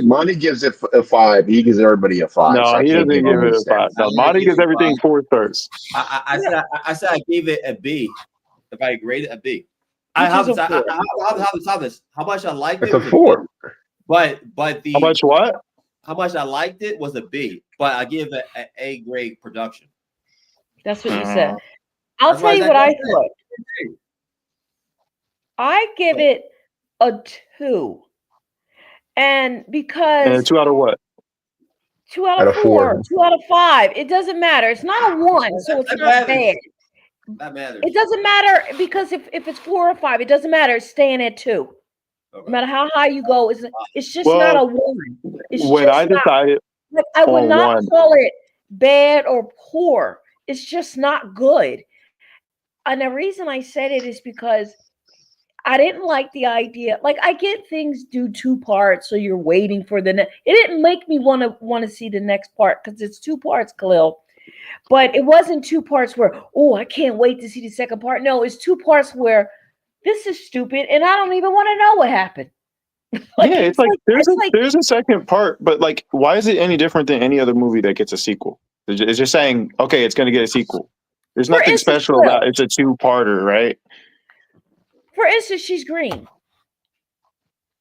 Monty gives it a 5. He gives everybody a 5, No, so I he can't doesn't give give him it a a five. 6. No, I'm gonna Monty give gives it everything five. 4 stars. I said I said I gave it a B. If I grade it a B. I Which have is a this. four. How this? How much I liked It's it a was a B. 4. But How the much what? how much I liked it was a B. But I give it an A grade production. That's what you said. Uh, I'll That's why tell you that's what I it. thought. I give it a 2. And and because 2 out of what? 2 out Out of of 4. 4, 2 out of 5, it doesn't matter. It's not a 1, so it's That not matters. bad. That matters. It doesn't matter because if it's 4 or 5, it doesn't matter. It's staying at 2. No Okay. matter how high you go, it's just not Well, a 1. It's when I just not. decided Like, I would on not one, call it bad or poor. It's just not good. And the reason I said it is because I didn't like the idea. Like, I get things do 2 parts, so you're waiting for the next. It didn't make me want to see the next part because it's 2 parts, Khalil. But it wasn't 2 parts where, oh, I can't wait to see the second part. No, it's 2 parts where this is stupid and I don't even want to know what happened. yeah, it's like it's like there's a second part, but like, why is it any different than any other movie that gets a sequel? It's just saying, okay, it's going to get a sequel. There's For nothing instance, special about it's a 2-parter, right? for instance, she's green.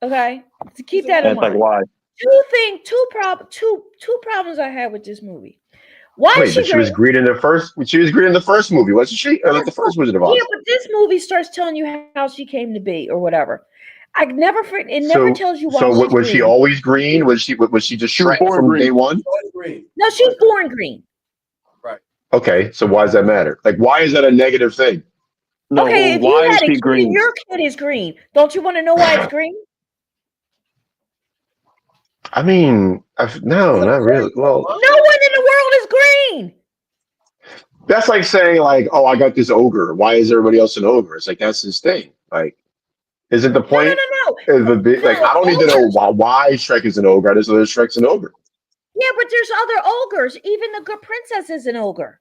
Okay, to keep that And in it's like, mind. why? Two problems I had with this movie. Why is Wait, she but she was green? green in the first. She was green in the first movie, wasn't she? Or like the first Wizard of Oz. Yeah, but this movie starts telling you how she came to be or whatever. It never So, tells you why so she's was she green. always green? Was she just She was Shrek born from day green. one? Green. No, she's born green. Right. Okay, so why does that matter? Like, why is that a negative thing? No, Okay, if why you is had a she kid green? and your kid is green, don't you want to know why it's green? I mean, no, not really. Well, No one in the world is green. that's like saying like, oh, I got this ogre. Why is everybody else an ogre? It's like that's his thing. Like, isn't the No, no, point? no, Is the big, no. like I don't need to know why Shrek is an ogre. I just know that Shrek's an ogre. Yeah, but there's other ogres. Even the good princess is an ogre.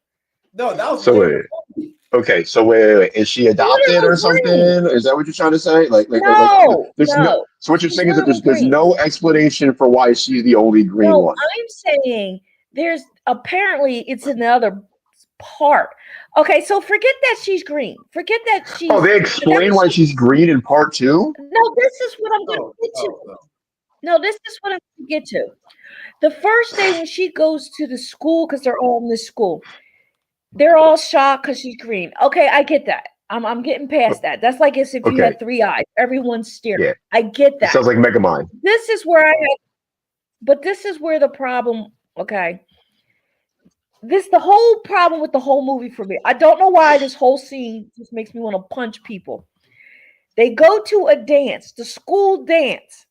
No, that was So later. okay, so wait. Is she adopted or something? green. Is that what you're trying to say? No, there's no. So what you're she's saying is that literally there's green. no explanation for why she's the only green No, one. I'm saying there's apparently it's in the other part. Okay, so forget that she's green. Forget that she's. Oh, they explain why she's green in part 2. No, this is what I'm going to get to. No, this is what I'm going to get to. The first day when she goes to the school, because they're all in this school, they're all shocked because she's green. Okay, I get that. I'm getting past that. That's like as if you Okay. had 3 eyes. Everyone's staring. Yeah. I get It that. sounds like Megamind. This is where but this is where the problem. Okay, the whole problem with the whole movie for me. I don't know why this whole scene just makes me want to punch people. They go to a dance, the school dance.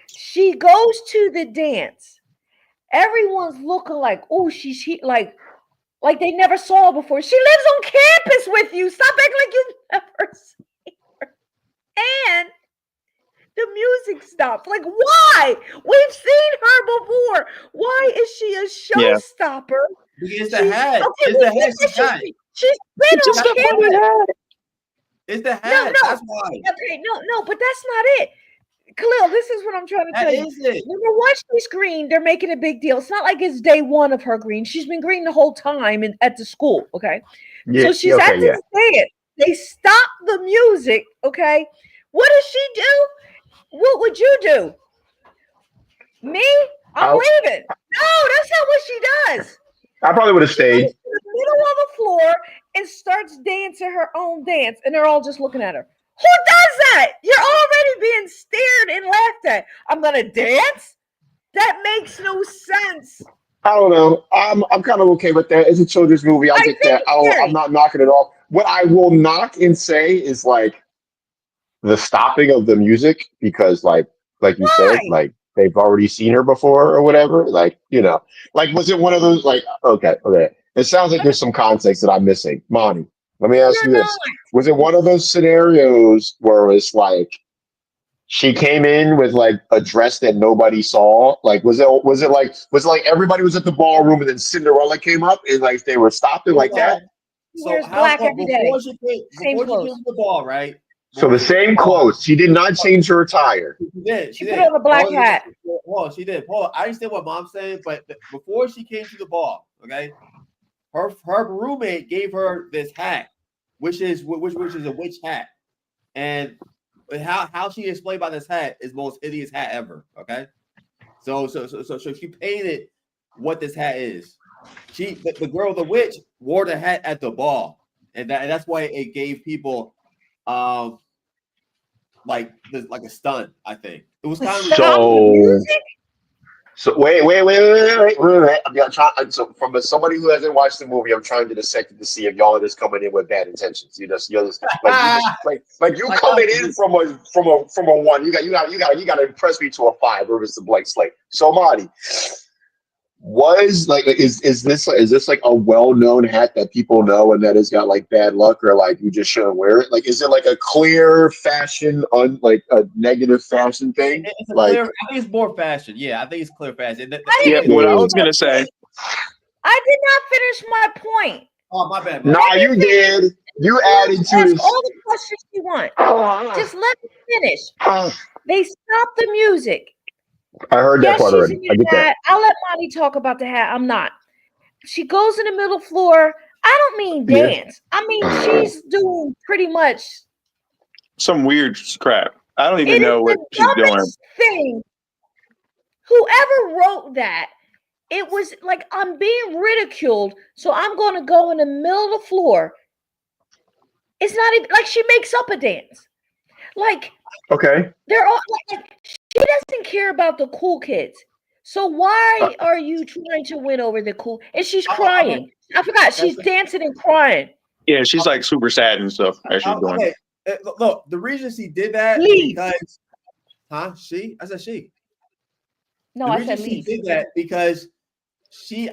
She goes to the dance. Everyone's looking like, oh, she's like they never saw her before. She lives on campus with you. Stop acting like you've never seen her. And the music stopped. Like, why? We've seen her before. Why is she a showstopper? It's the head. Okay, It's the head. She's been on campus. It's the head. No. That's why. Okay, no, but that's not it. Khalil, this is what I'm trying to tell you. Is it? Number one, she's green. They're making a big deal. It's not like it's day one of her green. She's been green the whole time at the school. Okay, Yeah, so she's at the dance. They stop the music. Okay, what does she do? What would you do? Me? I'm leaving. No, that's not what she does. I probably would have stayed. She's in the middle of the floor and starts dancing her own dance, and they're all just looking at her. Who does that? You're already being stared and laughed at. I'm gonna dance? That makes no sense. I don't know. I'm kind of okay with that. It's a children's movie. I'll get that. I'm not knocking it off. What I will knock and say is like the stopping of the music because like you said, like they've already seen her before or whatever. Like, like was it one of those like okay. It sounds like there's some context that I'm missing. Monty, let me ask you this. Was it one of those scenarios where it's like she came in with like a dress that nobody saw? Like was it like everybody was at the ballroom and then Cinderella came up and like they were stopping like that? So before she came to the ball, right? So the same clothes. She did not change her attire. She did. She put on a black hat. Well, she did. Paul, I understand what mom's saying, but before she came to the ball, okay, her roommate gave her this hat, which is a witch hat, and how she explained by this hat is the most hideous hat ever. Okay, so she painted what this hat is. The girl, the witch, wore the hat at the ball, and that's why it gave people like a stunt. I think it was kind of So wait. I'm trying. So from somebody who hasn't watched the movie, I'm trying to dissect it to see if y'all are just coming in with bad intentions. You're just like you coming in from a 1. You got to impress me to a 5 or it's a blank slate. So Marty, is this like a well-known hat that people know and that has got like bad luck, or like you just shouldn't wear it? Like, is it like a clear fashion, like a negative fashion thing? It's like, clear, I think it's more fashion. Yeah, I think it's clear fashion. Yeah, what I was gonna say. I did not finish my point. Oh, my bad. Nah, you did. You added to this. All the questions you want. Just let me finish. They stopped the music. I heard that part already. I get that. I'll let Monty talk about the hat. I'm not. She goes in the middle floor. I don't mean dance. I mean she's doing pretty much some weird crap. I don't even know what she's doing. Thing. Whoever wrote that, it was like I'm being ridiculed, so I'm going to go in the middle of the floor. It's not even like she makes up a dance. Like, okay, they're all like she doesn't care about the cool kids. So why are you trying to win over the cool? And she's crying. I forgot she's dancing and crying. Yeah, she's like super sad and stuff. As she's doing. Okay. Look, the reason she did that because, she? I said she. No, I said she did that because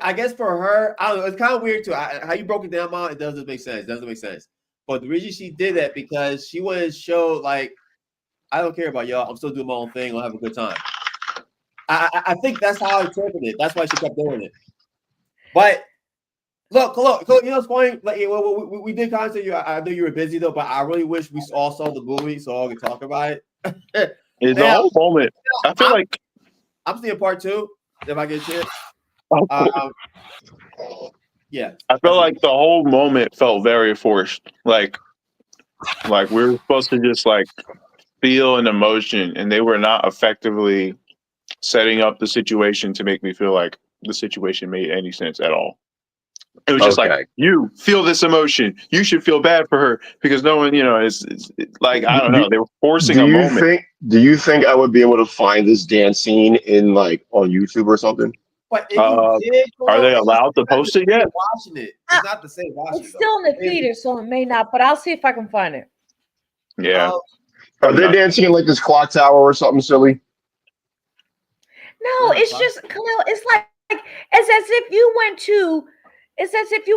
I guess for her, I don't know. It's kind of weird too. How you broke it down, Mom? It doesn't make sense. But the reason she did that because she wanted to show like, I don't care about y'all. I'm still doing my own thing. I'll have a good time. I think that's how I interpreted it. That's why she kept doing it. But look. You know, it's funny. Like, we did contact you. I know you were busy though, but I really wish we all saw the movie so all could talk about it. It's the whole moment. I feel like I'm seeing part 2 if I get a chance. Yeah, I feel like the whole moment felt very forced. Like we were supposed to just like feel an emotion, and they were not effectively setting up the situation to make me feel like the situation made any sense at all. It was just like, you feel this emotion. You should feel bad for her because no one, is like, I don't know. They were forcing a moment. Do you think I would be able to find this dance scene in like on YouTube or something? But if you did, are they allowed to post it yet? Watching it, it's not the same watching. It's still in the theater, so it may not. But I'll see if I can find it. Yeah. Are they dancing in like this clock tower or something silly? No, it's just Khalil. It's like it's as if you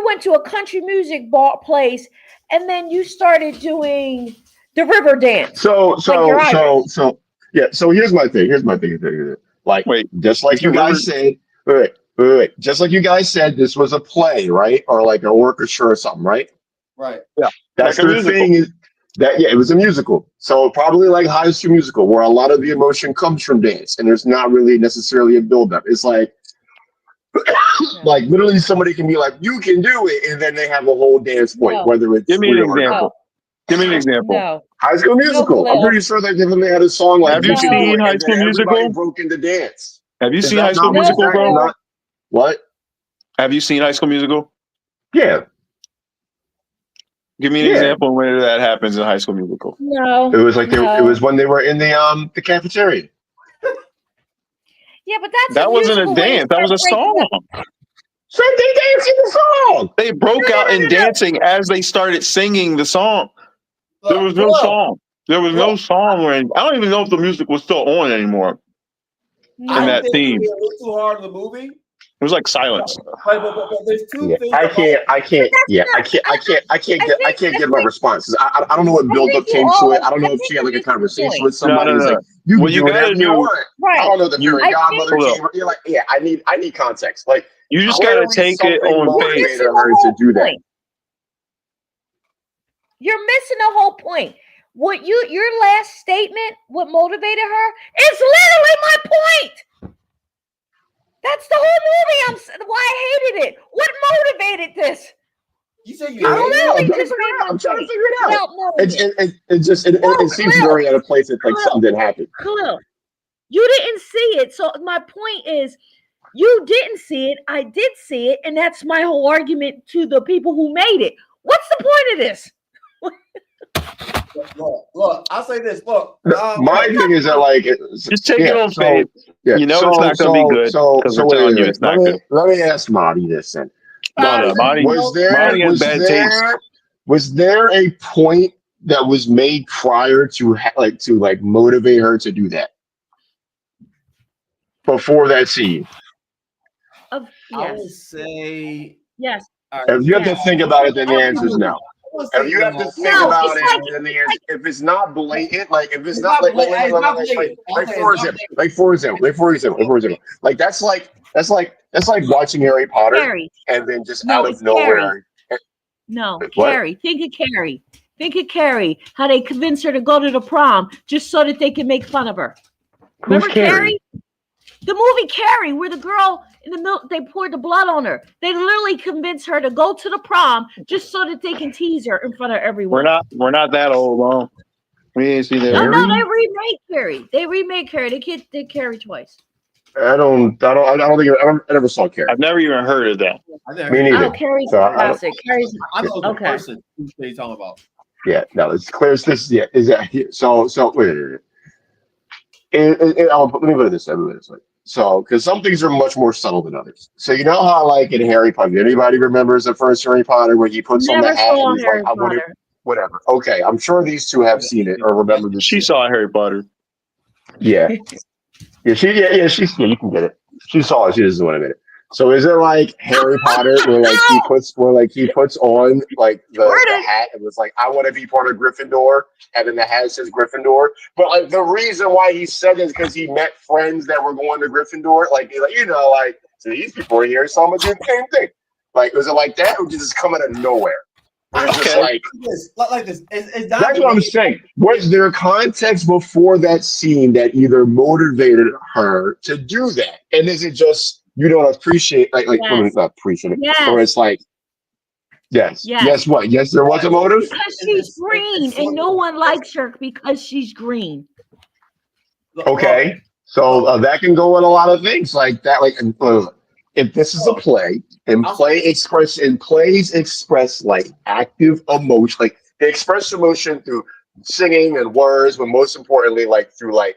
went to a country music bar place and then you started doing the river dance. So here's my thing. Like, just like you guys said, wait. Just like you guys said, this was a play, right? Or like an orchestra or something, right? Right. Yeah. That's the thing is that it was a musical. So probably like High School Musical, where a lot of the emotion comes from dance, and there's not really necessarily a buildup. It's like like literally somebody can be like, you can do it, and then they have a whole dance point, whether it's Give me an example. Give me an example. No. High School Musical. I'm pretty sure they had a song like Have you seen High School Musical? Everybody broke into dance. Have you seen High School Musical, bro? What? Have you seen High School Musical? Yeah. Give me an example of where that happens in High School Musical. No. It was like it was when they were in the cafeteria. Yeah, but that wasn't a dance. That was a song. So they dancing the song. They broke out in dancing as they started singing the song. There was no song. There was no song. I don't even know if the music was still on anymore. In that theme. It was too hard in the movie. It was like silence. But there's two things. I can't get my responses. I don't know what build up came to it. I don't know if she had like a conversation with somebody. No. Like, you gotta do. Right. I don't know the fairy godmother came. You're like, I need context. Like, you just gotta take it on faith. Her to do that. You're missing the whole point. What your last statement, what motivated her, is literally my point. That's the whole movie. Why I hated it. What motivated this? You said You literally just made I'm trying to figure it out. without knowing It seems very out of place. It's like something didn't happen. Khalil, you didn't see it. So my point is, you didn't see it. I did see it, and that's my whole argument to the people who made it. What's the point of this? Look, I'll say this. Look, my thing is that like just take it on faith. Yeah, you know it's not going to be good. So telling you it's not good. Let me ask Marty this then. No, Marty has bad taste. Was there a point that was made prior to motivate her to do that before that scene? Yes. I would say yes. If you have to think about it, then the answer is no. If you have to think about it, then the answer, if it's not blatant, like if it's not like for example, like that's like watching Harry Potter Carrie. and then just out of nowhere. No, Carrie. Think of Carrie. Think of Carrie. How they convinced her to go to the prom just so that they could make fun of her. Remember Carrie? The movie Carrie, where the girl in the milk, they poured the blood on her. They literally convinced her to go to the prom just so that they can tease her in front of everyone. We're not that old, long. We ain't seen that. No, they remade Carrie. They remade Carrie. They did Carrie twice. I never saw Carrie. I've never even heard of that. Me neither. Oh, Carrie's classic. Carrie's the person who you're talking about. Yeah, no, it's clear. This, yeah, is that so? Wait. Let me put it this way. So, because some things are much more subtle than others. So, you know how, like in Harry Potter, anybody remembers the first Harry Potter where he puts on the hat and he's like, whatever. Okay, I'm sure these two have seen it or remember this. She saw Harry Potter. Yeah. You can get it. She saw it. She doesn't want to admit it. So is it like Harry Potter where he puts on like the hat and was like, I want to be part of Gryffindor, and then the hat says Gryffindor. But like the reason why he said it is because he met friends that were going to Gryffindor. So these people are here, so I'm gonna do the same thing. Like, was it like that, or did this come out of nowhere? It's just like this. That's what I'm saying. Was there context before that scene that either motivated her to do that, and is it just you don't appreciate not appreciate it, or it's like yes, what? Yes, there was a motive because she's green, and no one likes her because she's green. Okay, so that can go in a lot of things like that. Like, if this is a play, and plays express like active emotion, like they express emotion through singing and words, but most importantly, like through like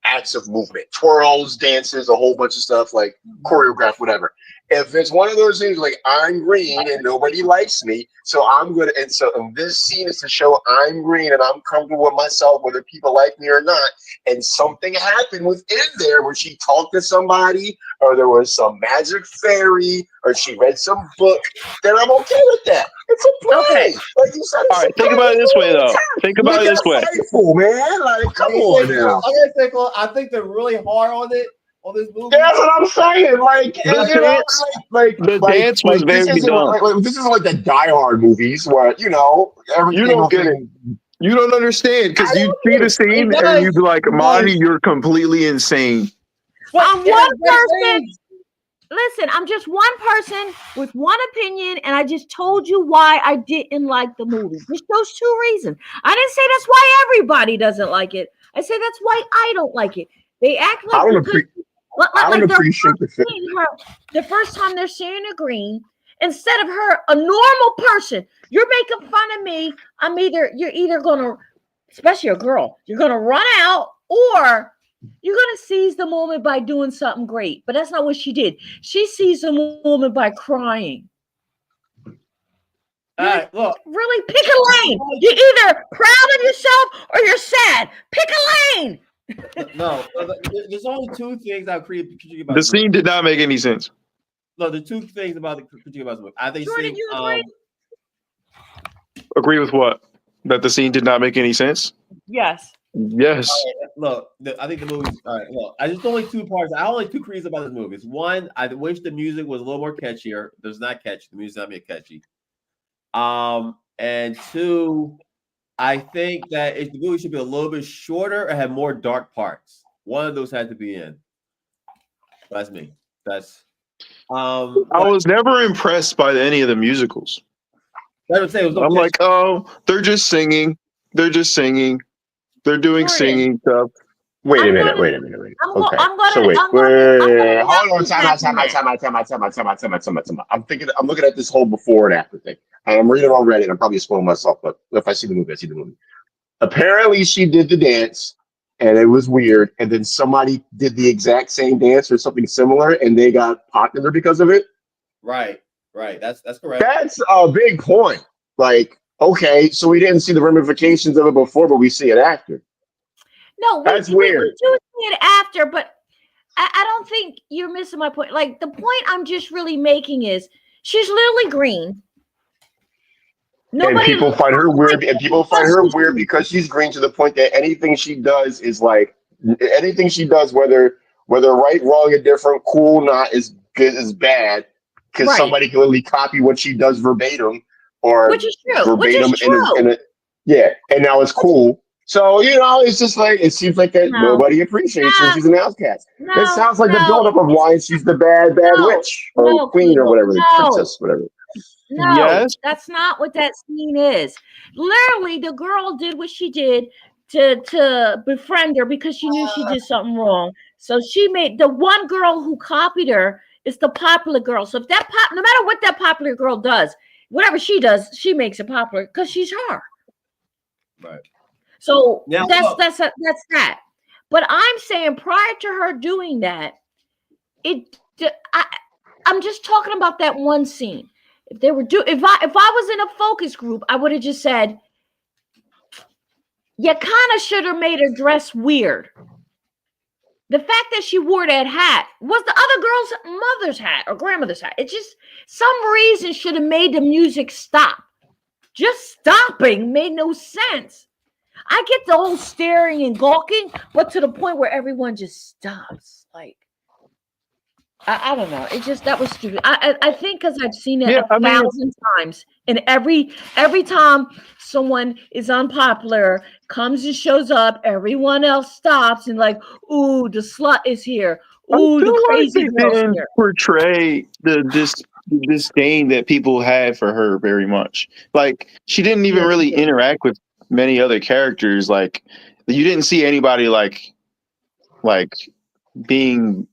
acts of movement, twirls, dances, a whole bunch of stuff, like choreographed, whatever. If it's one of those things like I'm green and nobody likes me, so I'm good, and this scene is to show I'm green and I'm comfortable with myself, whether people like me or not, and something happened within there where she talked to somebody, or there was some magic fairy, or she read some book, then I'm okay with that. It's a play. Okay. Like you said, all right, think about it this way, though. Think about it this way. Man, like, come on now. I think they're really hard on it. On this movie. That's what I'm saying. Like, the dance was very dumb. This is like the Die Hard movies where everything. You don't get it. You don't understand because you see the scene and you be like, Monty, you're completely insane. I'm one person. Listen, I'm just one person with one opinion, and I just told you why I didn't like the movie. Just those two reasons. I didn't say that's why everybody doesn't like it. I said that's why I don't like it. They act like I don't appreciate the first time they're seeing her green, instead of her a normal person, you're making fun of me. You're either gonna, especially a girl, you're gonna run out or you're gonna seize the moment by doing something great. But that's not what she did. She seized the moment by crying. All right, look. Really pick a lane. You're either proud of yourself or you're sad. Pick a lane. No, there's only two things I critique about the scene. Did not make any sense. No, the two things about the critique about the movie. I think. Jordan, you agree? Agree with what? That the scene did not make any sense. Yes. Yes. Look, I think the movie's all right. Look, I just only two parts. I only two critiques about this movie. It's one, I wish the music was a little more catchier. There's not catchy. The music's not being catchy. And two, I think that the movie should be a little bit shorter and have more dark parts. One of those had to be in. That's me. That's I was never impressed by any of the musicals. I'm saying. I'm like, oh, they're just singing. They're just singing. They're doing Jordan. singing stuff. Wait a I'm minute. gonna- Wait a minute. Wait. I'm go- Okay. I'm gonna- So wait. I'm gonna- I'm gonna Hold on. back Time on out. I'm thinking. I'm looking at this whole before and after thing. And I'm reading on Reddit. I'm probably spoiling myself, but if I see the movie, I see the movie. Apparently, she did the dance, and it was weird. And then somebody did the exact same dance or something similar, and they got popular because of it. Right. That's correct. That's a big point. Like, okay, so we didn't see the ramifications of it before, but we see it after. No, That's we weird. do see it after, but I don't think you're missing my point. Like the point I'm just really making is she's literally green. And people find her weird, and people find her weird because she's green to the point that anything she does is like anything she does, whether right, wrong, indifferent, cool, not is good, is bad, because Right. somebody can literally copy what she does verbatim or Which is true. verbatim, Which is true. and now it's cool. So it's just like it seems like that No. nobody appreciates her. She's an outcast. No, It sounds like the no, buildup of why she's the bad No. witch or No, queen or whatever, the no. princess, whatever. No, Yes. that's not what that scene is. Literally, the girl did what she did to befriend her because she knew she did something wrong. So she made the one girl who copied her is the popular girl. So if no matter what that popular girl does, whatever she does, she makes it popular because she's her. Right. So Now, that's that. But I'm saying prior to her doing that, I'm just talking about that one scene. If they were if I was in a focus group, I would have just said, you kind of should have made her dress weird. The fact that she wore that hat was the other girl's mother's hat or grandmother's hat. It just some reason should have made the music stop. Just stopping made no sense. I get the whole staring and gawking, but to the point where everyone just stops. Like, I don't know. It just that was stupid. I think because I've seen it 1,000 times, and every time someone is unpopular, comes and shows up, everyone else stops and like, ooh, the slut is here. Ooh, the crazy girl's didn't here. portray the disdain that people had for her very much. Like she didn't even really interact with many other characters. Like you didn't see anybody like being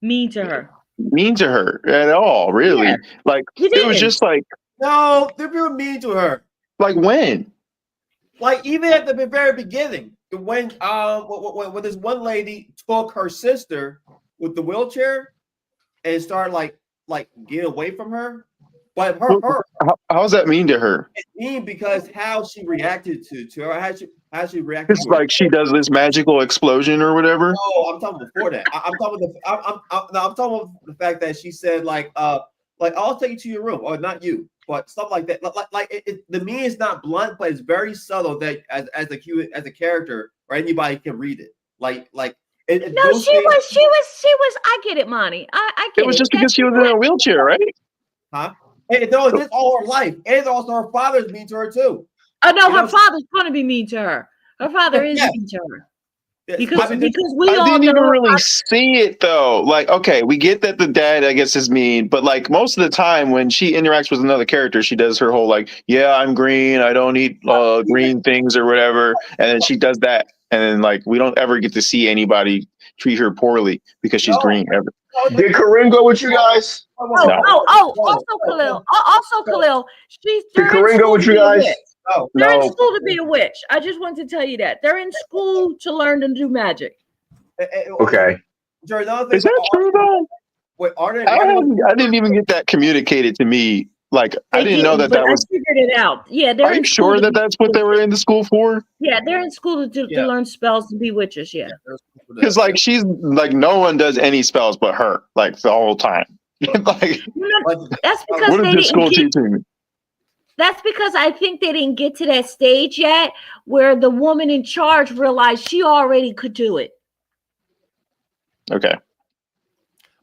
mean to her at all, really. Yeah. Like it was just like no, they were mean to her. Like when? Like even at the very beginning, when this one lady took her sister with the wheelchair and started like getting away from her. But how's that mean to her? It's mean because how she reacted to her, how she reacted. It's like she does this magical explosion or whatever. No, I'm talking before that. I'm talking about the fact that she said like I'll take you to your room, or not you, but stuff like that. The mean is not blunt, but it's very subtle that as a character or anybody can read it. She was. I get it, Monty. I get it. It was just because she was in a wheelchair, right? Huh? Hey, no, it's all her life, and also her father's mean to her too. Oh no, her father's going to be mean to her. Her father is mean to her. Because we all didn't even know really see it though. Like, okay, we get that the dad, I guess, is mean, but like most of the time when she interacts with another character, she does her whole like, yeah, I'm green, I don't eat green things or whatever, and then she does that, and then like we don't ever get to see anybody treat her poorly because she's green ever. Did Corinne go with you guys? Also Khalil. Did Corinne go with you guys? They're in school to be a witch. I just wanted to tell you that. They're in school to learn to do magic. Okay. Is that true though? Wait, I didn't even get that communicated to me. Like I didn't know that was. I figured it out. Yeah, they're. Are you sure that that's what they were in the school for? Yeah, they're in school to learn spells to be witches. Yeah. Because like she's like no one does any spells but her like the whole time. Like that's because what is this school teaching me? That's because I think they didn't get to that stage yet where the woman in charge realized she already could do it. Okay.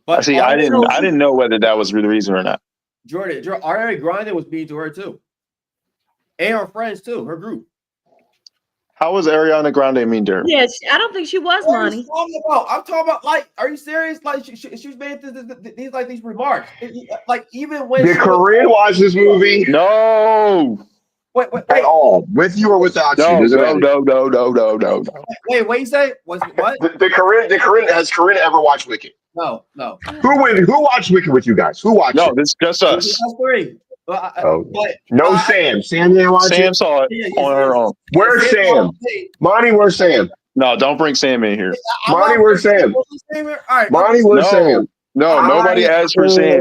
But see, I didn't know whether that was the reason or not. Jordan, Ariana Grande was mean to her too. And her friends too, her group. How was Ariana Grande mean to her? Yeah, I don't think she was, What are Monty. you talking about? I'm talking about, like, are you serious? Like, she's made these remarks. Like, even when Did she was, Corinne watch this movie No. wait, at all, with you or without you? No, Does it no, matter? no. wait, what you say? What? Has Corinne ever watched Wicked? No. Who watched Wicked with you guys? Who watched No, it? this is just us. That's three. Oh. No, Sam. Sam didn't watch Sam it. saw it on her own. Where's Sam? Monty, where's Sam? No, don't bring Sam in here. Monty, where's Sam? All right, Monty, where's Sam? No, nobody asked for Sam.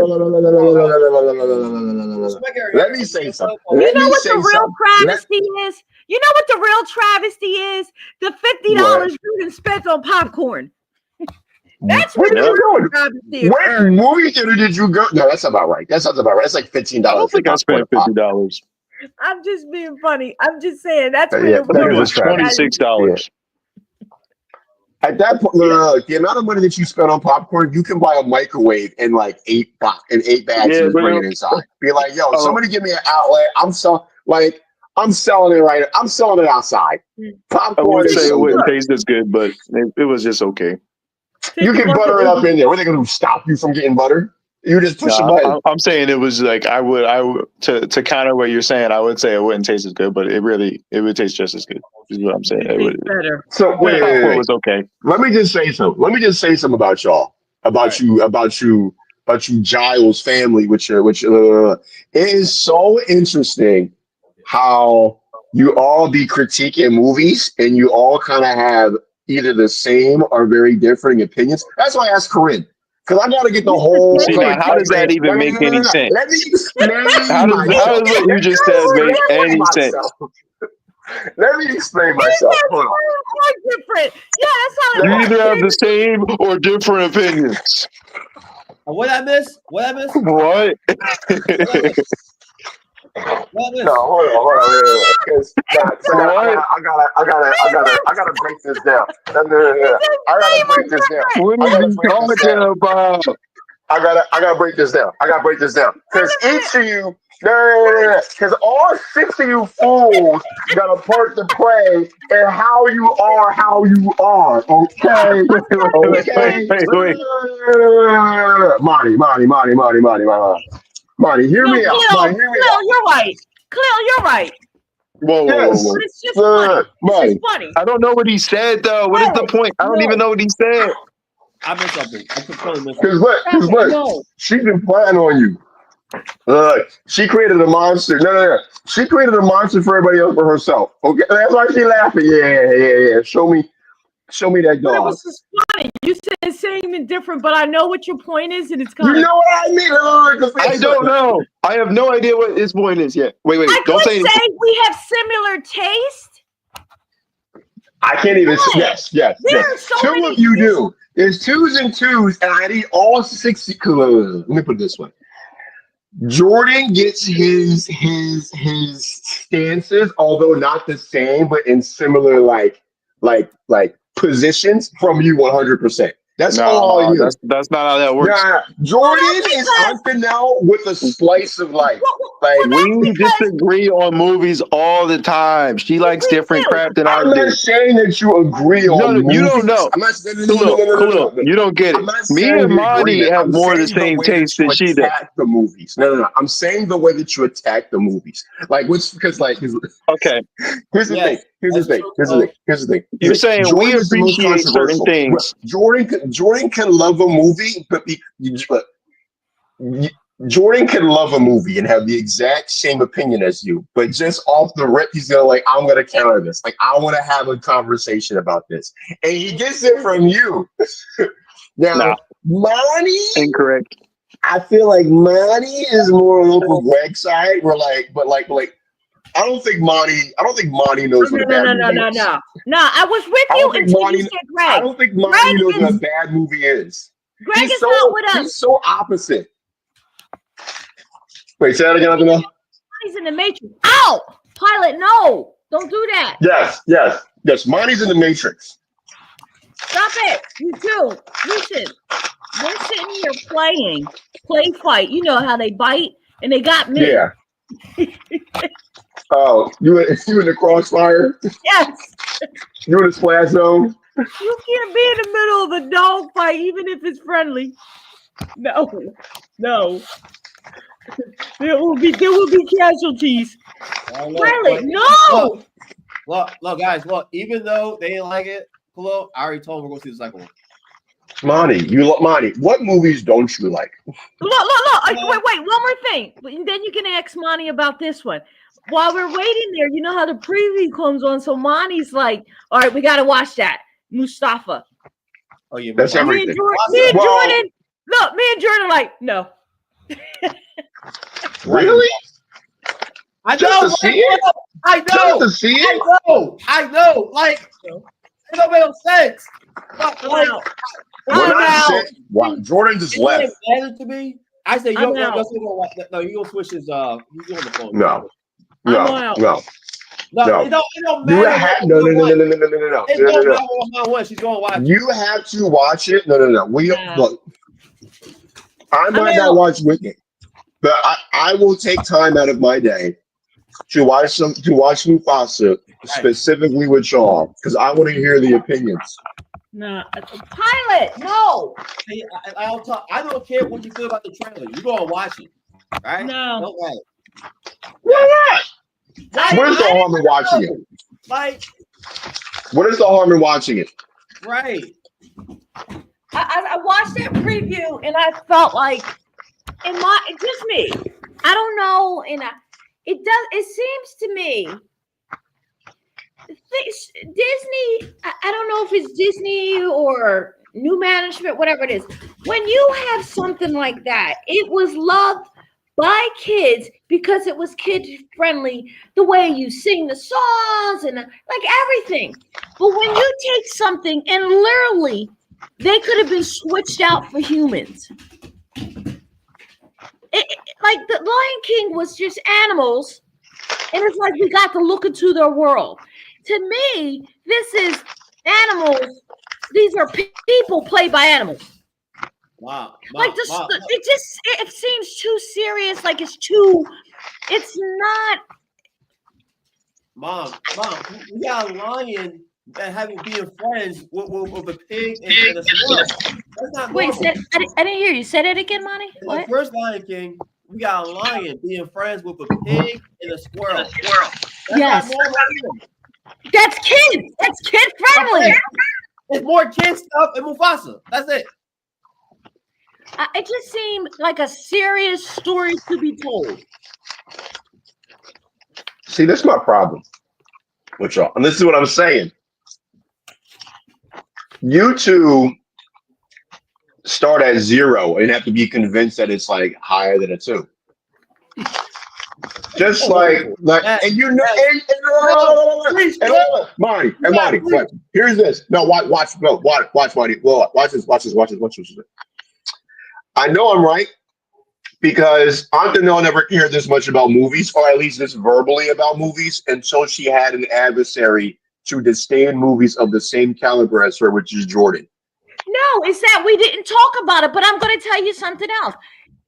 Let me say something. You know what the real travesty is? You know what the real travesty is? The $50 you can spend on popcorn. That's Where what did you the go? travesty What occurred. movie theater did you go? No, that's about right. That sounds about right. That's like $15. I don't think I spent $50. I'm just being funny. I'm just saying that's where Yeah, the that It real was $26. At that point, look, the amount of money that you spend on popcorn, you can buy a microwave in like eight bags and bring it inside. Be like, yo, somebody give me an outlet. I'm selling it right. I'm selling it outside. Popcorn. I would say it wouldn't Look. taste as good, but it was just okay. You can butter it up in there. What are they going to stop you from getting butter? You just push a button. I'm saying it was like I would to counter what you're saying. I would say it wouldn't taste as good, but it would taste just as good. Is what I'm saying. It would. Better. So wait. It was okay. Let me just say something. About y'all. About you, Giles family. It is so interesting how you all be critiquing movies and you all kind of have either the same or very differing opinions. That's why I asked Corinne. Because I got to get the whole. See, now, how does that even make any sense? Let me explain. How does what you just said make any sense? Let me explain myself. Hold on. Quite different. Yeah, that's how You it either have the same or different opinions. What I miss? What? What I miss? No, hold on. 'Cause, I gotta break this down. No. I gotta break this down. What are you talking about? I gotta break this down. Because each of you, because all 6 of you fools got a part to play in how you are. Okay. Wait. Monty, hear me out. Cleo, you're right. Whoa. It's just funny. Monty. It's funny. I don't know what he said though. What is the point? I don't even know what he said. I missed something. I completely missed something. Because what? No. She's been planning on you. Look, she created a monster. No. She created a monster for everybody else but herself. Okay, that's why she laughing. Yeah. Show me that But it dog. was just funny. You said same and different, but I know what your point is, and it's kind You of. know what I mean? I don't know. I have no idea what his point is yet. Wait. I Don't could say anything. say we have similar taste. I can't even. Yes. There are so Two many of you do. There's 2s and 2s, and I need all 60. Let me put it this way. Jordan gets his stances, although not the same, but in similar like positions from you 100%. That's all you. That's not how that works. Jordan is unfamiliar with a slice of life. We disagree on movies all the time. She likes different crap than I I'm do. not saying that you agree on movies. You don't know. I'm not saying Cool. You don't get it. Me and Monty have more of the same taste than she does. The movies. No. I'm saying the way that you attack the movies. Okay. Here's the thing. You're saying we appreciate certain things. Jordan can love a movie, but Jordan can love a movie and have the exact same opinion as you, but just off the rip, he's gonna I'm gonna counter this. I want to have a conversation about this, and he gets it from you. Now, Monty, incorrect. I feel like Monty is more on Uncle Greg's side. I don't think Monty knows what a bad movie is. No. I was with you until you said Greg. I don't think Monty knows what a bad movie is. Greg is not with us. He's so opposite. Wait, say that again. He's in the Matrix. Ow! Pilot, no! Don't do that. Yes. Monty's in the Matrix. Stop it. You too. Listen, we're sitting here playing. Play fight. You know how they bite, and they got me. Yeah. Oh, you in the crossfire? Yes. You in the splash zone? You can't be in the middle of a dog fight, even if it's friendly. No. There will be casualties. Pilot, no. Look, guys. Look, even though they didn't like it, Khalil, I already told them we're going to see the second one. Monty, what movies don't you like? Look. Wait. One more thing. Then you can ask Monty about this one. While we're waiting there, you know how the preview comes on. So Monty's like, all right, we got to watch that. Mustafa. Oh, yeah. That's everything. Me and Jordan. Look, me and Jordan like, no. Really? I know. Just to see it? I know. Just to see it? I know. Like, it don't make no sense. Wow, Jordan just left. To me, I said, you're gonna switch his. He's on the phone. No. It don't matter. No. It don't matter what she's going to watch. You have to watch it. No. Look, I might not watch with you, but I will take time out of my day to watch Mufasa, specifically with Sean, because I want to hear the opinions. No, Pilot, no. Hey, I don't care what you feel about the trailer. You go and watch it, right? No. Why not? What is the harm in watching it? Like, what is the harm in watching it? Right. I watched that preview and I felt like, just me. I don't know, and it seems to me. Disney, I don't know if it's Disney or new management, whatever it is. When you have something like that, it was loved by kids because it was kid friendly, the way you sing the songs and like everything. But when you take something and literally they could have been switched out for humans. Like the Lion King was just animals, and it's like we got to look into their world. To me, this is animals. These are people played by animals. Wow. It seems too serious. Like it's not. Mom, we got a lion that being friends with a pig and a squirrel. That's not Wait, normal. I didn't hear you. Say that again, Monty. The first Lion King, we got a lion being friends with a pig and a squirrel. That's yes. not normal. That's kids. That's kid friendly. It's more kid stuff in Mufasa. That's it. It just seemed like a serious story to be told. See, this is my problem with y'all. And this is what I'm saying. You two start at 0 and have to be convinced that it's like higher than a 2. Just like, and you know, Monty, here's this. No, watch, Monty. Watch this. I know I'm right because Aunt Danelle never cared this much about movies, or at least this verbally about movies, until she had an adversary to disdain movies of the same caliber as her, which is Jordan. No, it's that we didn't talk about it, but I'm going to tell you something else.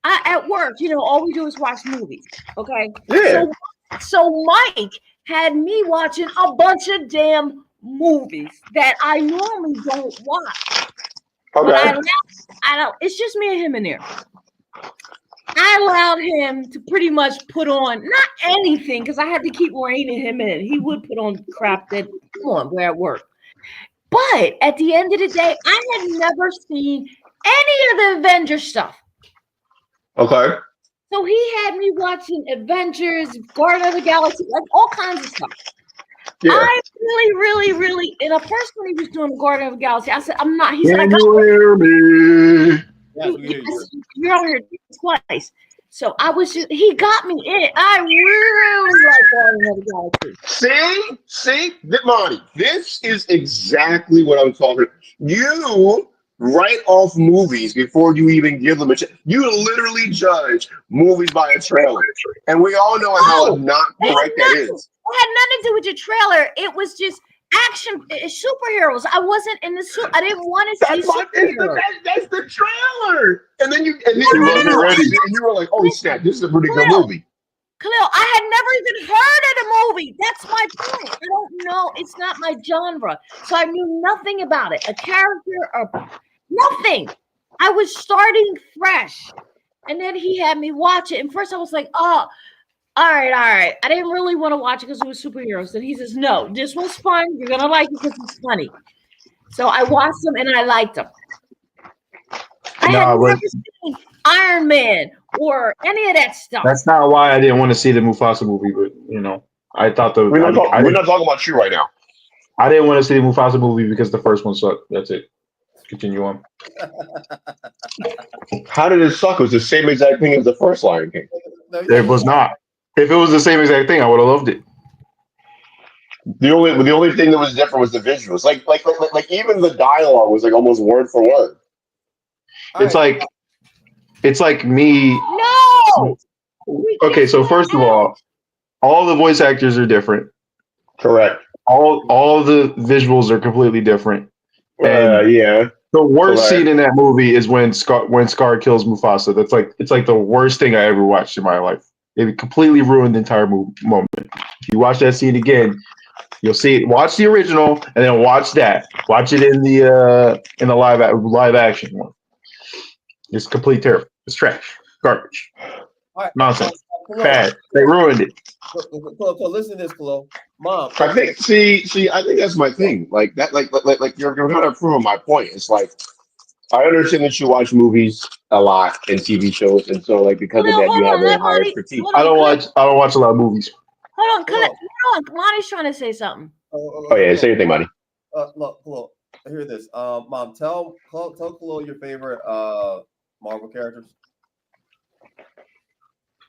At work, all we do is watch movies, okay? Yeah. So Mike had me watching a bunch of damn movies that I normally don't watch. Okay. But I don't. It's just me and him in there. I allowed him to pretty much put on not anything because I had to keep reining him in. He would put on crap that we're at work. But at the end of the day, I had never seen any of the Avengers stuff. Okay. So he had me watching Avengers, Guardians of the Galaxy, like all kinds of stuff. Yeah. I really, and at first when he was doing Guardians of the Galaxy, I said, I'm not. He said, Can you hear me? Yes, you're on here twice. So he got me in. I really like Guardians of the Galaxy. See, Monty, this is exactly what I'm talking about. You write off movies before you even give them a chance. You literally judge movies by a trailer. And we all know how not correct that is. It had nothing to do with your trailer. It was just action superheroes. I wasn't in the suit. I didn't want to see superheroes. That's the trailer. And then you were ready. And you were like, oh snap, this is a pretty good movie. Khalil, I had never even heard of the movie. That's my point. I don't know. It's not my genre. So I knew nothing about it. A character or nothing. I was starting fresh. And then he had me watch it. And first I was like, oh, all right. I didn't really want to watch it because it was superheroes. And he says, no, this was fun. You're going to like it because it's funny. So I watched them and I liked them. I had never seen Iron Man or any of that stuff. That's not why I didn't want to see the Mufasa movie, but you know, I thought we're not talking about you right now. I didn't want to see the Mufasa movie because the first one sucked. That's it. Continue on. How did it suck? It was the same exact thing as the first Lion King. It was not. If it was the same exact thing, I would have loved it. The only thing that was different was the visuals. Like even the dialogue was like almost word for word. It's like me. No. Okay, so first of all the voice actors are different. Correct. All the visuals are completely different. Yeah. The worst scene in that movie is when Scar kills Mufasa. It's like the worst thing I ever watched in my life. It completely ruined the entire moment. If you watch that scene again, you'll see it. Watch the original and then watch that. Watch it in the live action one. It's complete terrible. It's trash, garbage, nonsense, bad. They ruined it. Listen to this, Khalil. Mom. I think. See. I think that's my thing. Like that. Like you're kind of proving my point. It's like I understand that you watch movies a lot and TV shows, and so like because of that, you have a higher critique. I don't watch a lot of movies. Hold on. Lonnie's trying to say something. Oh yeah, say your thing, buddy. Look, hear this. Mom, tell Khalil your favorite Marvel characters.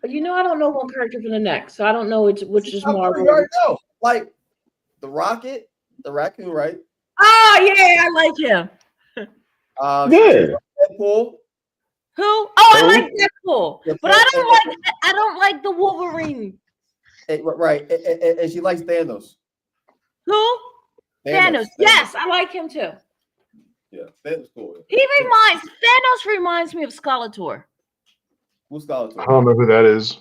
You know, I don't know one character from the next, so I don't know which is Marvel. You already know. Like the Rocket, the raccoon, right? Oh yeah, I like him. Good. Deadpool. Who? Oh, I like Deadpool, but I don't like the Wolverine. Right, and she likes Thanos. Who? Thanos. Yes, I like him too. Yeah, Thanos cool. Thanos reminds me of Skeletor. Who's Skeletor? I don't know who that is.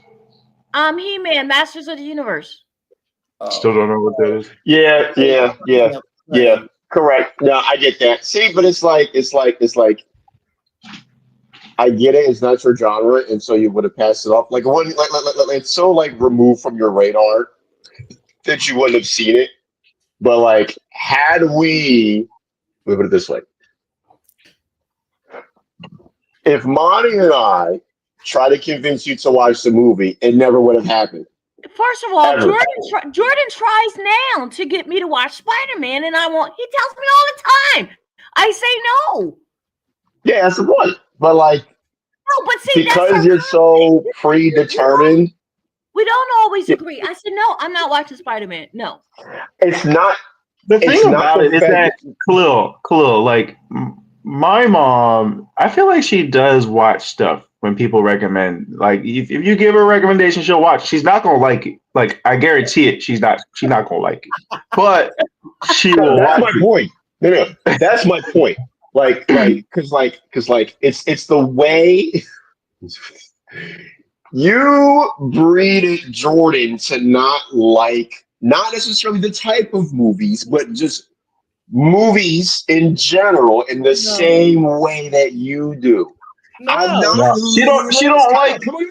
He-Man, Masters of the Universe. Still don't know what that is. Yeah. Correct. No, I get that. See, but it's like I get it. It's not your genre, and so you would have passed it off. Like it's so like removed from your radar that you wouldn't have seen it. But like, had we put it this way, if Monty and I try to convince you to watch the movie, it never would have happened. First of all, Jordan tries now to get me to watch Spider-Man, and he tells me all the time. I say no. Yeah, that's the point. But like, no, but see, because you're so predetermined, we don't always agree. I said no. I'm not watching Spider-Man. No, it's not. The thing about it is that Khalil, like my mom, I feel like she does watch stuff when people recommend. Like if you give her a recommendation, she'll watch. She's not gonna like it. Like I guarantee it, she's not gonna like it. But she will. That's my point. No, that's my point. Like, because it's the way you breeded Jordan to not necessarily the type of movies, but just movies in general in the same way that you do. no. She don't like. Come on,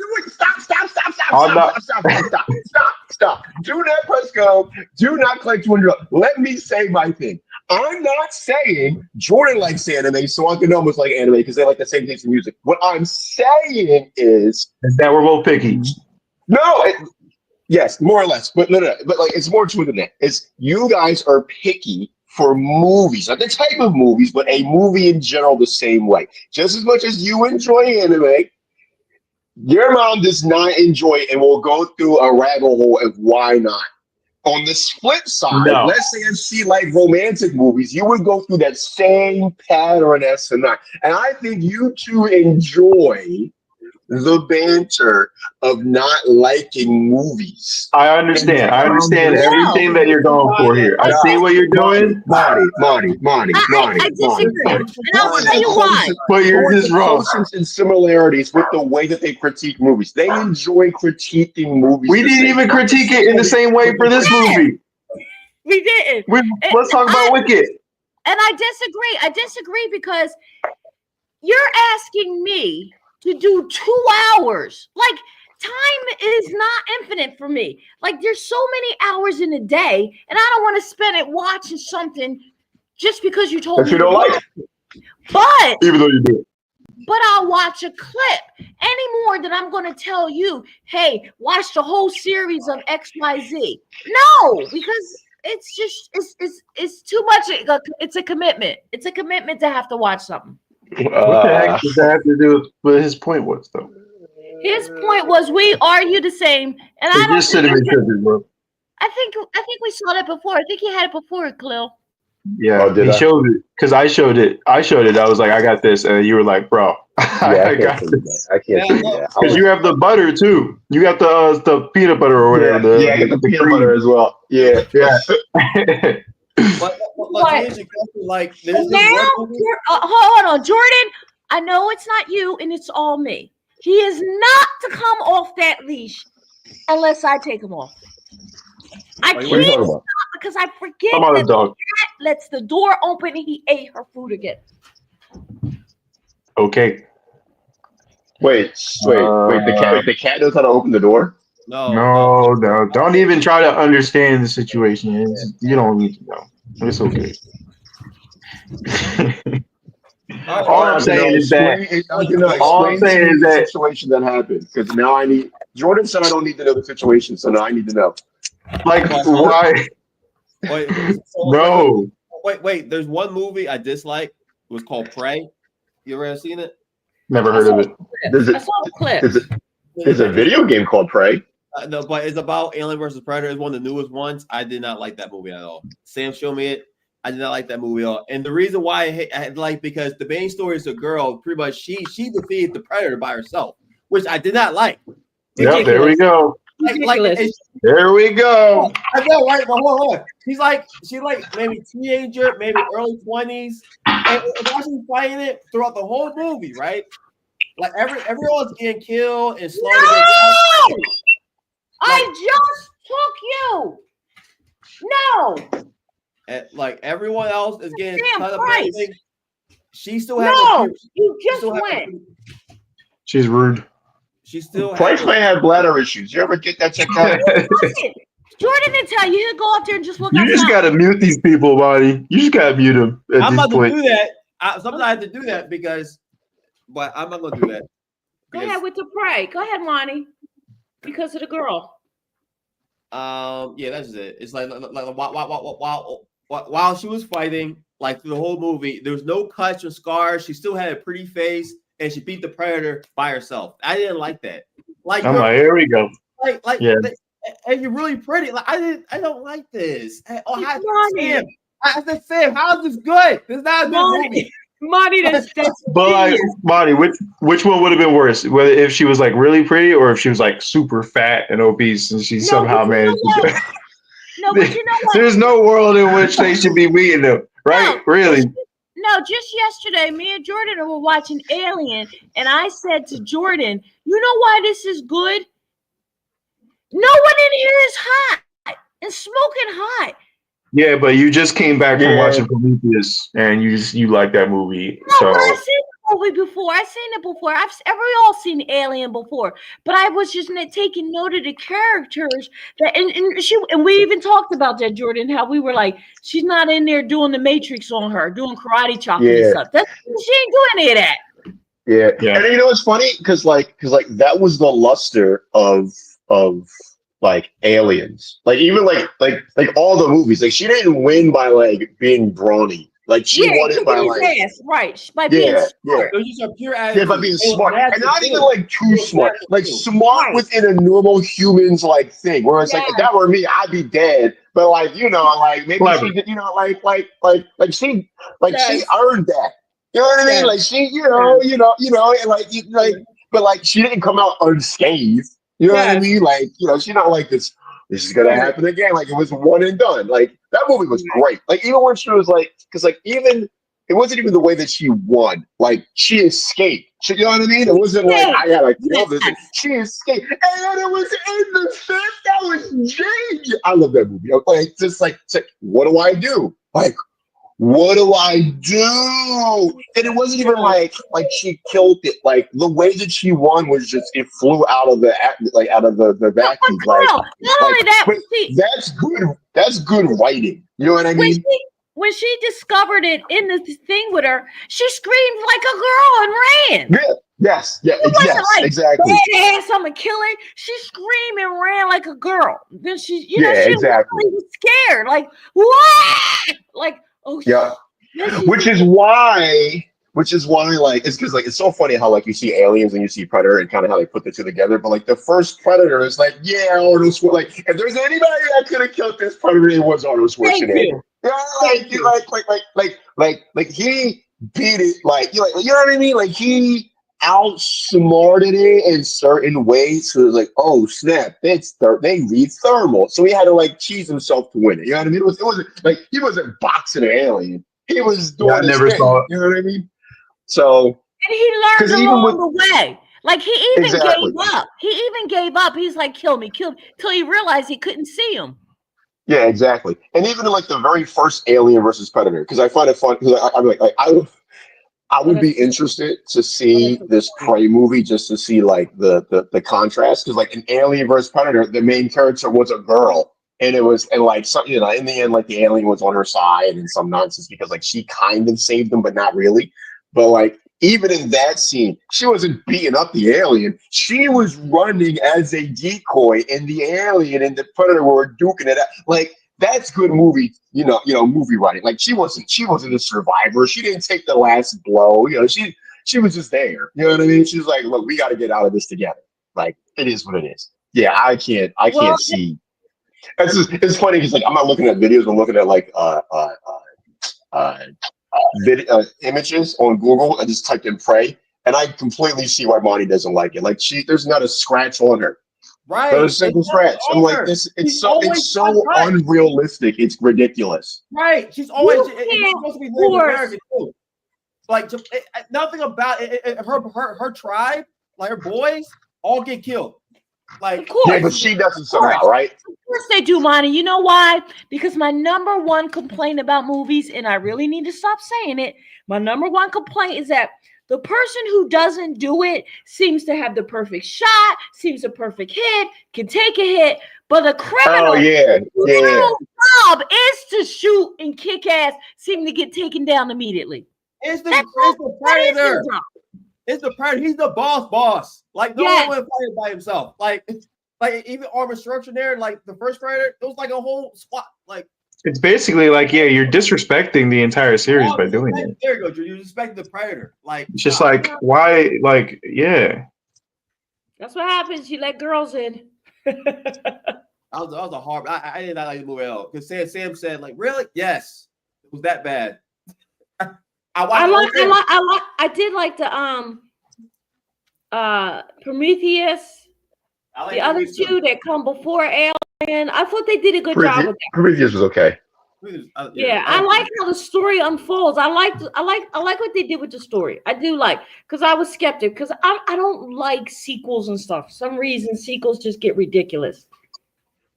stop. Do not press go. Do not click to interrupt. Let me say my thing. I'm not saying Jordan likes anime, so I can almost like anime because they like the same things in music. What I'm saying is that we're both picky. No, yes, more or less, but no. But like, it's more to it than that. It's you guys are picky for movies, not the type of movies, but a movie in general the same way. Just as much as you enjoy anime, your mom does not enjoy it and will go through a rabbit hole of why not. On the flip side, let's say if she like romantic movies, you would go through that same pattern as tonight. And I think you two enjoy the banter of not liking movies. I understand. I understand everything that you're going for here. I see what you're doing. Monty. I disagree. And I'll tell you why. But you're just wrong. Closeness and similarities with the way that they critique movies. They enjoy critiquing movies. We didn't even critique it in the same way for this movie. We didn't. Let's talk about Wicked. And I disagree. I disagree because you're asking me to do 2 hours. Like, time is not infinite for me. Like, there's so many hours in a day, and I don't want to spend it watching something just because you told me you don't like. But Even though you do. But I'll watch a clip any more than I'm going to tell you, hey, watch the whole series of XYZ. No, because it's just it's too much. It's a commitment. It's a commitment to have to watch something. What the heck does that have to do with what his point was, though? His point was we argue the same, and I don't. Bro. I think we saw that before. I think he had it before, Khalil. Yeah, he showed it because I showed it. I was like, I got this, and you were like, bro, I got this. I can't do that because you have the butter too. You got the peanut butter or whatever. I get the peanut butter as well. Yeah. But here's your question, like, now, hold on, Jordan. I know it's not you, and it's all me. He is not to come off that leash unless I take him off. I can't stop because I forget that the cat lets the door open and he ate her food again. Okay. Wait. The cat knows how to open the door? No. Don't even try to understand the situation. You don't need to know. It's okay. All I'm saying is that the situation that happened, because now I need. Jordan said I don't need to know the situation, so now I need to know. Like, why? No. Wait. There's one movie I dislike. It was called Prey. You ever seen it? Never heard of it. I saw the clip. There's a video game called Prey. No, but it's about Alien versus Predator. It's one of the newest ones. I did not like that movie at all. Sam showed me it. I did not like that movie at all. And the reason why I like because the main story is a girl. Pretty much, she defeated the Predator by herself, which I did not like. Yeah, there we go. There we go. I know, right? But hold on. She's like maybe teenager, maybe early 20s, and she's fighting it throughout the whole movie, right? Like everyone's getting killed and slaughtered. No! I just took you. No. And, like everyone else is getting cut up. She still has. No, you just went. She's rude. She still. Price may have bladder issues. You ever get that checked out? Jordan didn't tell you. He'll go up there and just look. You just gotta mute these people, buddy. You just gotta mute them. I'm about to do that. Sometimes I have to do that but I'm not gonna do that. Go ahead with the Prey. Go ahead, Monty. Because of the girl. Yeah, that's it. It's like while she was fighting, like through the whole movie, there was no cuts or scars. She still had a pretty face, and she beat the Predator by herself. I didn't like that. Like, I'm like, here we go. Yeah. And you're really pretty. Like, I don't like this. I said, Sam, how is this good? This is not a good movie. Monty, that's but like, Monty, which one would have been worse? Whether if she was like really pretty or if she was like super fat and obese and she somehow managed to. No, but you know what? There's no world in which they should be meeting them, right? No, really? No, just yesterday, me and Jordan were watching Alien, and I said to Jordan, "You know why this is good? No one in here is hot and smoking hot." Yeah, but you just came back from watching Prometheus, and you like that movie. No, so. I've seen the movie before. I've seen it before. We all seen Alien before. But I was just taking note of the characters that, and we even talked about that, Jordan. How we were like, she's not in there doing the Matrix on her, doing karate chopping and stuff. She ain't doing any of that. Yeah. And you know what's funny? Because that was the luster of like Aliens, like even like all the movies. Like she didn't win by like being brawny. Like she won it by like by being smart. By being smart, and not even like too smart. Like smart within a normal human's like thing. Whereas like if that were me, I'd be dead. But like like maybe she did, she earned that. You know what I mean? Like she, and but like she didn't come out unscathed. You know what I Yes. mean? Like, she's not like this is gonna happen again. Like it was one and done. Like that movie was great. Like even when she was like, because like even it wasn't even the way that she won. Like she escaped. You know what I mean? It wasn't like I gotta kill this. She escaped, and then it was in the fifth. That was genius. I love that movie. Like it's like what do I do? Like what do I do? And it wasn't even like she killed it. Like the way that she won was just it flew out of the vacuum. Like, Not only that, but that's good. That's good writing. You know what I mean? When she discovered it in the thing with her, she screamed like a girl and ran. Yeah. Yes. Yeah. Yes. Like, exactly. Badass, I'm gonna kill it. She screamed and ran like a girl. Then she, she exactly. was scared. Like what? Like yeah. Which is why, like, it's because like it's so funny how like you see Aliens and you see Predator and kind of how they put the two together. But like the first Predator is like, yeah, Arnold Schwarzenegger. Like, if there's anybody that could have killed this Predator, it was Arnold Schwarzenegger. Like he beat it. Like you know what I mean? Like he outsmarted it in certain ways. So it was like, oh snap, they read thermal. So he had to like cheese himself to win it. You know what I mean? It wasn't like he wasn't boxing an alien. He was doing I never saw it. You know what I mean? So and he learned along the way. Like he even gave up. He even gave up. He's like, kill me, till he realized he couldn't see him. Yeah, exactly. And even in like the very first Alien versus Predator, because I find it fun. Because I would be interested to see this Prey movie just to see like the contrast. Because like in Alien versus Predator, the main character was a girl. And it was, and like, some, in the end, like the alien was on her side and some nonsense because like she kind of saved them, but not really. But like, even in that scene, she wasn't beating up the alien. She was running as a decoy, and the alien and the Predator were duking it out. Like, that's good movie, movie writing. Like she wasn't a survivor. She didn't take the last blow. She was just there. You know what I mean? She was like, look, we got to get out of this together. Like, it is what it is. Yeah, I can't see. It's funny because like I'm not looking at videos. I'm looking at like images on Google. I just typed in Prey, and I completely see why Monty doesn't like it. Like there's not a scratch on her. Right. Not a single scratch. I'm like this. It's so unrealistic. It's ridiculous. Right. She's always supposed to be Native American too. Like nothing about it. Her tribe, like her boys, all get killed. Like, of course. Yeah, but she doesn't somehow, right? Of course they do, Monty. You know why? Because my number one complaint about movies, and I really need to stop saying it, my number one complaint is that the person who doesn't do it seems to have the perfect shot, seems a perfect hit, can take a hit, but the criminal job is to shoot and kick ass, seem to get taken down immediately. It's the Predator. It's the Predator. He's the boss. Like no one went fight by himself. Like even Armored Structure there, like the first Predator, it was like a whole squad. Like it's basically like you're disrespecting the entire series by doing it. There you go, Drew. You respect the Predator. Like it's just like why? Like that's what happens. You let girls in. That was a hard. I did not like the movie at all because Sam said like really yes, it was that bad. I did like the Prometheus. The other two that come before Alien, I thought they did a good job with that. Prometheus was okay. I like how the story unfolds. I like what they did with the story. I do like because I was skeptic because I don't like sequels and stuff. For some reason sequels just get ridiculous.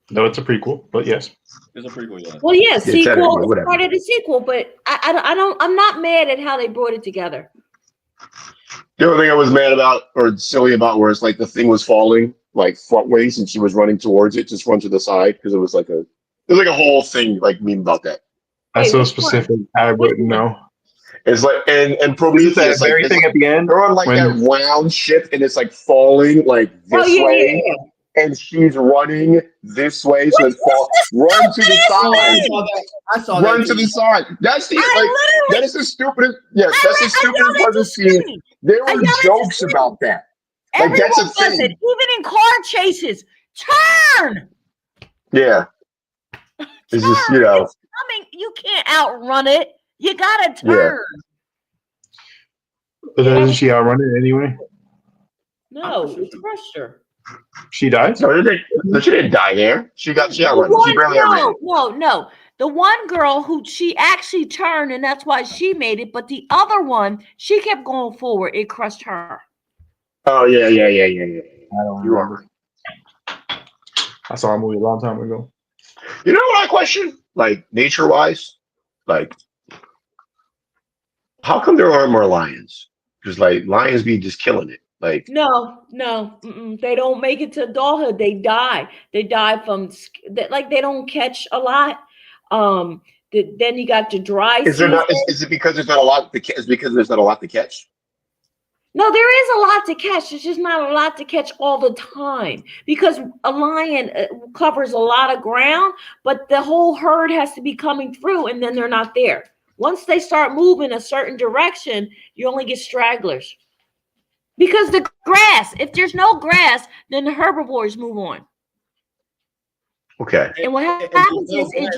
No, it's a prequel, but yes. It's a prequel, yeah. Well, yeah, sequel is part of the sequel, but I'm not mad at how they brought it together. The only thing I was mad about or silly about was like the thing was falling like front ways and she was running towards it, just run to the side because it was like a whole thing like meme about that. That's so specific. I wouldn't know. It's like and Prometheus that very thing at the end. They're on like that round ship and it's like falling like this way. Yeah. And she's running this way, so it's run to the side. I saw run to the side. That's the that is the stupidest. Yes, that's the stupidest part of the scene. There were jokes about that. Like that's a thing. Even in car chases, turn. Yeah, it's just it's coming. You can't outrun it. You gotta turn. But doesn't she outrun it anyway? No, it crushed her. She died. No, she didn't die there. She barely got ran. No. The one girl who she actually turned, and that's why she made it. But the other one, she kept going forward. It crushed her. Oh yeah. I don't You remember. I saw a movie a long time ago. You know what I question? Like nature wise, like how come there aren't more lions? Because like lions be just killing it. Like No, they don't make it to adulthood. They die. They die from like they don't catch a lot. Then you got the dry is there season. not? Is it because there's not a lot to catch? Is because there's not a lot to catch? No, there is a lot to catch. It's just not a lot to catch all the time because a lion covers a lot of ground, but the whole herd has to be coming through, and then they're not there. Once they start moving a certain direction, you only get stragglers. Because the grass, if there's no grass, then the herbivores move on. Okay. And what happens is it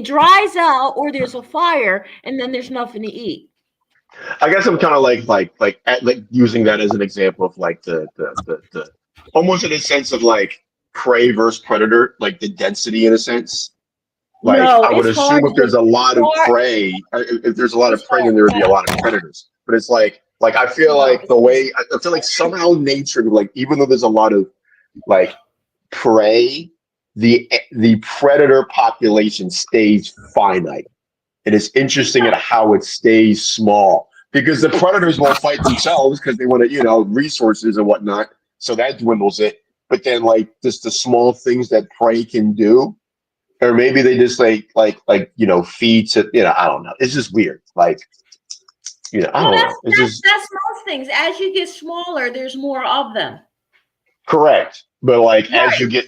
dries out, or there's a fire, and then there's nothing to eat. I guess I'm kind of like using that as an example of like the almost in a sense of like prey versus predator, like the density in a sense. Like No, I would it's assume hard if there's a lot of prey, if there's a lot of prey, then there would be a lot of predators. But it's like I feel like the way I feel like somehow nature, like even though there's a lot of like prey, the predator population stays finite. And it's interesting at how it stays small because the predators won't fight themselves because they want to, resources and whatnot. So that dwindles it. But then like just the small things that prey can do, or maybe they just feed to, I don't know. It's just weird. Like, I don't know. It's just that's most things. As you get smaller, there's more of them. correct. But like as you get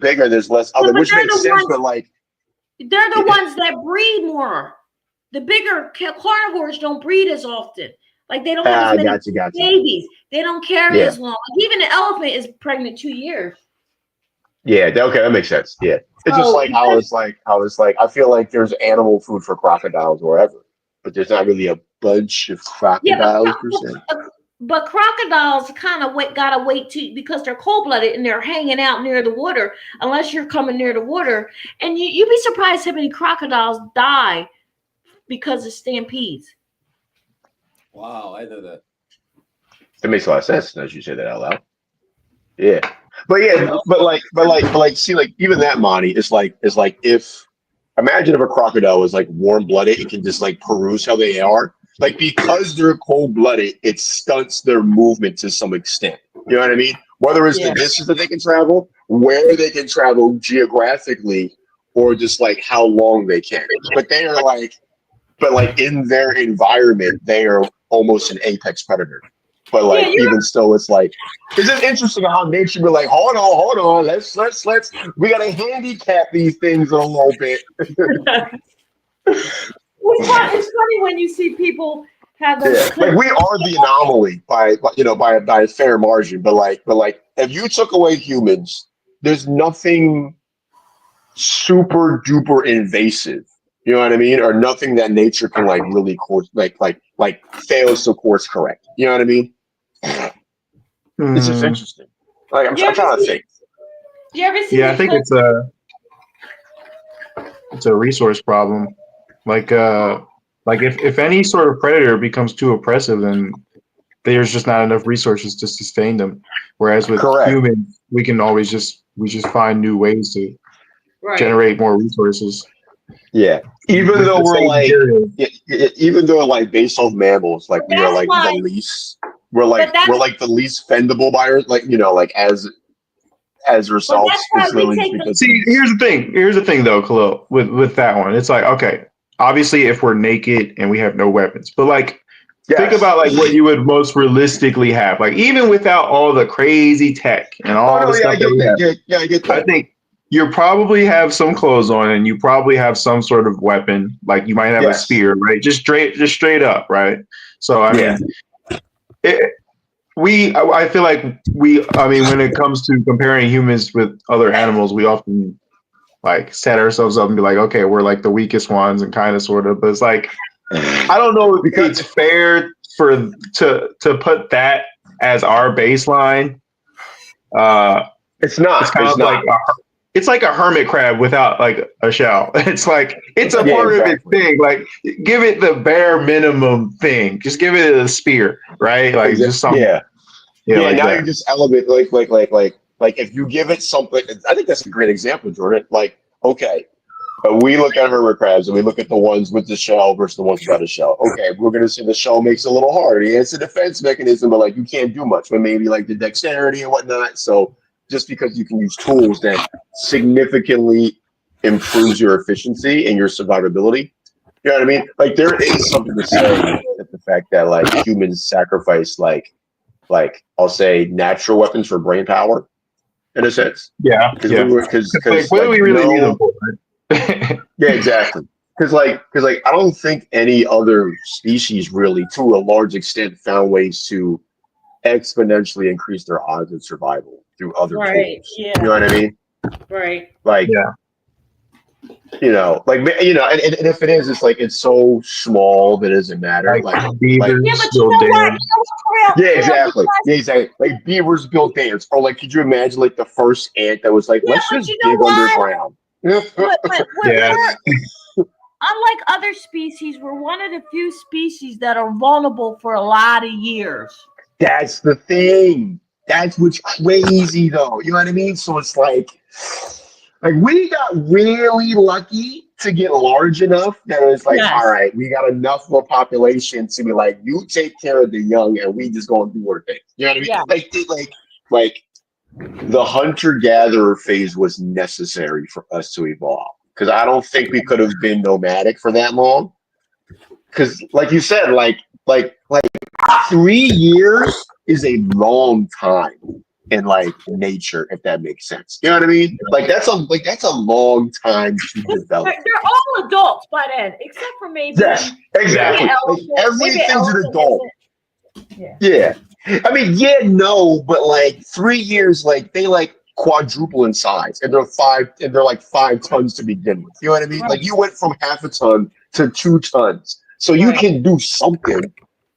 bigger, there's less of them, which makes sense. But like they're the ones that breed more. The bigger carnivores don't breed as often. Like they don't have as many babies. They don't carry as long. Like, even an elephant is pregnant 2 years. Yeah. Okay, that makes sense. Yeah. It's just like how it's like I feel like there's animal food for crocodiles wherever, but there's not really a bunch of crocodiles per se. But crocodiles kind of gotta wait because they're cold-blooded and they're hanging out near the water. Unless you're coming near the water, and you'd be surprised how many crocodiles die because of stampedes. Wow, I know that. It makes a lot of sense as you say that out loud. Yeah, but see, like even that, Monty, is like if imagine if a crocodile was like warm-blooded, it can just like peruse how they are. Like because they're cold-blooded, it stunts their movement to some extent. You know what I mean? Whether it's the distance that they can travel, where they can travel geographically, or just like how long they can. But they are like in their environment, they are almost an apex predator. But like even still, it's just interesting how nature be like, hold on, let's we gotta handicap these things a little bit. It's funny when you see people have like we are the anomaly by a fair margin, but like if you took away humans, there's nothing super duper invasive, you know what I mean, or nothing that nature can like really course like fails to course correct, you know what I mean? It's just interesting. Like I'm trying to think. You ever see? Yeah, I think it's a resource problem. Like if any sort of predator becomes too oppressive, then there's just not enough resources to sustain them. Whereas with humans, we just find new ways to generate more resources. Yeah, even though like based on mammals, like we are like the least. We're like the least fendable by as results. See, here's the thing though, Khalil, with that one. It's like, okay, obviously if we're naked and we have no weapons, but like think about like what you would most realistically have. Like even without all the crazy tech and all the stuff I get that. I think you probably have some clothes on and you probably have some sort of weapon. Like you might have a spear, right? Just straight up, right? So I mean I feel like when it comes to comparing humans with other animals, we often like set ourselves up and be like, okay, we're like the weakest ones and kind of sort of, but it's like, I don't know if it's fair to put that as our baseline, it's not. it's kind It's of not. it's like a hermit crab without like a shell. It's like it's a Yeah, part of exactly. its thing. Like give it the bare minimum thing. Just give it a spear, right? Like just something. Yeah. Yeah, Yeah, like now that. you just elevate like if you give it something. I think that's a great example, Jordan. Like, okay, we look at hermit crabs and we look at the ones with the shell versus the ones without a shell. Okay, we're gonna say the shell makes it a little hard. Yeah, it's a defense mechanism, but like you can't do much with maybe like the dexterity and whatnot. So just because you can use tools that significantly improves your efficiency and your survivability. You know what I mean? Like there is something to say that the fact that like humans sacrifice like I'll say natural weapons for brain power, in a sense. Yeah, Because yeah. Like, what do we really need them for? Right? Yeah, exactly. Because I don't think any other species really, to a large extent, found ways to exponentially increase their odds of survival through other tools. Yeah. You know what I mean? Right. Like, Yeah. And if it is, it's like it's so small that it doesn't matter. Like Like beavers Yeah, but you build know what? dams. yeah, exactly. Yeah, exactly. Like beavers built dams, or like, could you imagine like the first ant that was like, Yeah, let's but just you know dig what? underground? We're, Yeah. unlike other species, we're one of the few species that are vulnerable for a lot of years. That's the thing. That's what's crazy, though. You know what I mean? So it's like we got really lucky to get large enough that it's like, Yes. all right, we got enough of a population to be like, you take care of the young, and we just gonna do our thing. You know what I mean? Yeah. Like the hunter-gatherer phase was necessary for us to evolve, because I don't think we could have been nomadic for that long. Because, like you said, like 3 years is a long time in like nature, if that makes sense. You know what I mean? Like that's a long time to develop. They're all adults by then, except for maybe. Yes, exactly. Like, everything's an adult. Yeah. I mean, yeah, no, but like 3 years, like they like quadruple in size, and they're like 5 tons to begin with. You know what I mean? Right. Like you went from half a ton to 2 tons, so you Right. can do something.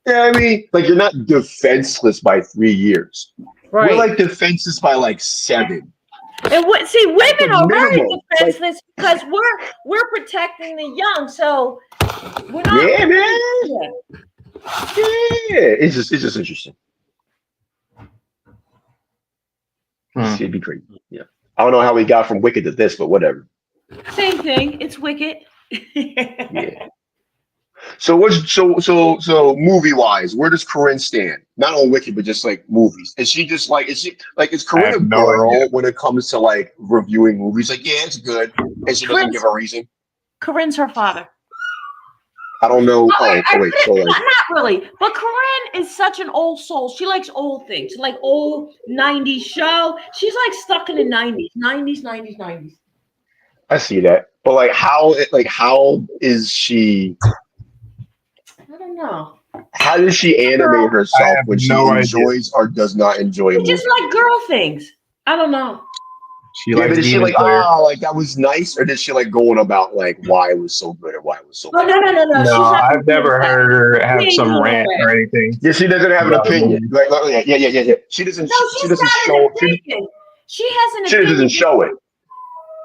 You know what I mean? Like you're not defenseless by 3 years. Right. We're like defenseless by like 7. And women are very minimum, defenseless because we're protecting the young. So we're not. Yeah, man. Yeah. Yeah, it's just interesting. It'd be crazy. Yeah, I don't know how we got from Wicked to this, but whatever. Same thing. It's Wicked. Yeah. So movie wise, where does Corinne stand? Not on Wicked, but just like movies. Is Corinne a girl when it comes to like reviewing movies? Like, yeah, it's good, and she doesn't give a reason. Corinne's her father. I don't know. Wait. So like, not really. But Corinne is such an old soul. She likes old things. She like old 90s show. She's like stuck in the 90s. I see that. But like how is she? I don't know. How does she animate herself when she enjoys or does not enjoy a She movie? just like girl things. I don't know. But is she like, like that was nice, or did she like going about like why it was so good or why it was so bad? No. No, I've never heard her have some rant or anything. Yeah, she doesn't have an opinion. Like, yeah. She doesn't. She doesn't show. She has an opinion. She doesn't show it.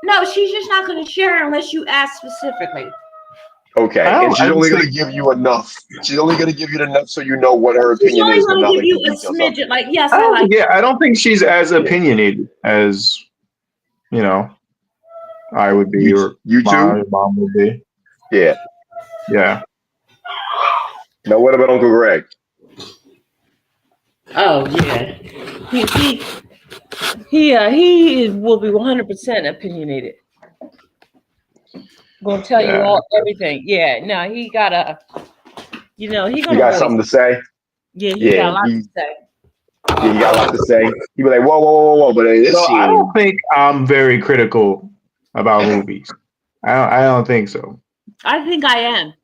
No, she's just not going to share unless you ask specifically. Okay, and she's only going to give you enough. She's only going to give you enough so you know what her opinion is. She's only going to give you a smidgen. Like, yes, I like. Yeah, I don't think she's as opinionated as I would be, or you too. Mom would be. Yeah. Now, what about Uncle Greg? Oh yeah, he will be 100% opinionated. Gonna tell you everything. Yeah, no, he got he gonna. You got something to say? Yeah, he got a lot to say. Yeah, you got a lot to say. He'd be like, whoa, but this scene. I don't think I'm very critical about movies. I don't think so. I think I am.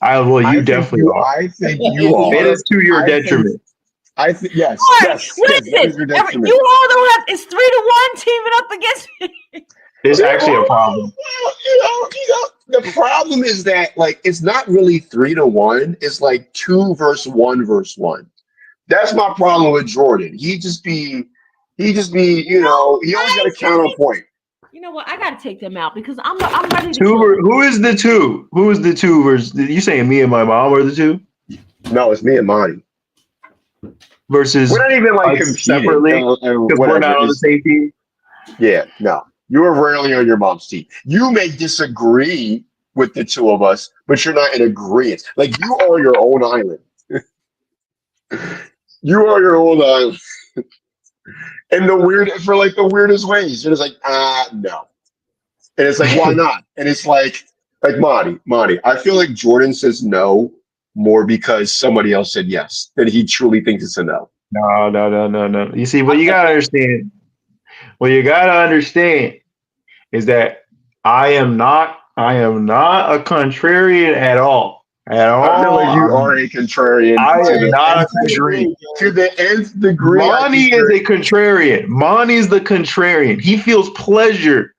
You definitely are. I think you are. It is to your detriment. I think yes. Listen, you all don't have. It's 3-1 teaming up against me. It's actually a problem. the problem is that like it's not really 3-1. It's like 2 versus 1 versus 1. That's my problem with Jordan. He just be, you know, he always got a counterpoint. You know what? I gotta take them out because I'm ready to. Who is the two? Who is the two versus? You saying me and my mom are the two? No, it's me and Monty. Versus we're not even like us competing separately because we're not on the same team. Yeah, no. You are rarely on your mom's team. You may disagree with the two of us, but you're not in agreement. Like you are your own island. You are your own island. And the weirdest ways. You're just like, no. And it's like, why not? And it's like Monty, I feel like Jordan says no more because somebody else said yes than he truly thinks it's a no. No. You see, what you gotta understand is that I am not a contrarian at all. I feel like you are a contrarian. I am not a contrarian. To the nth degree. Monty is a contrarian. Monty is the contrarian. He feels pleasure.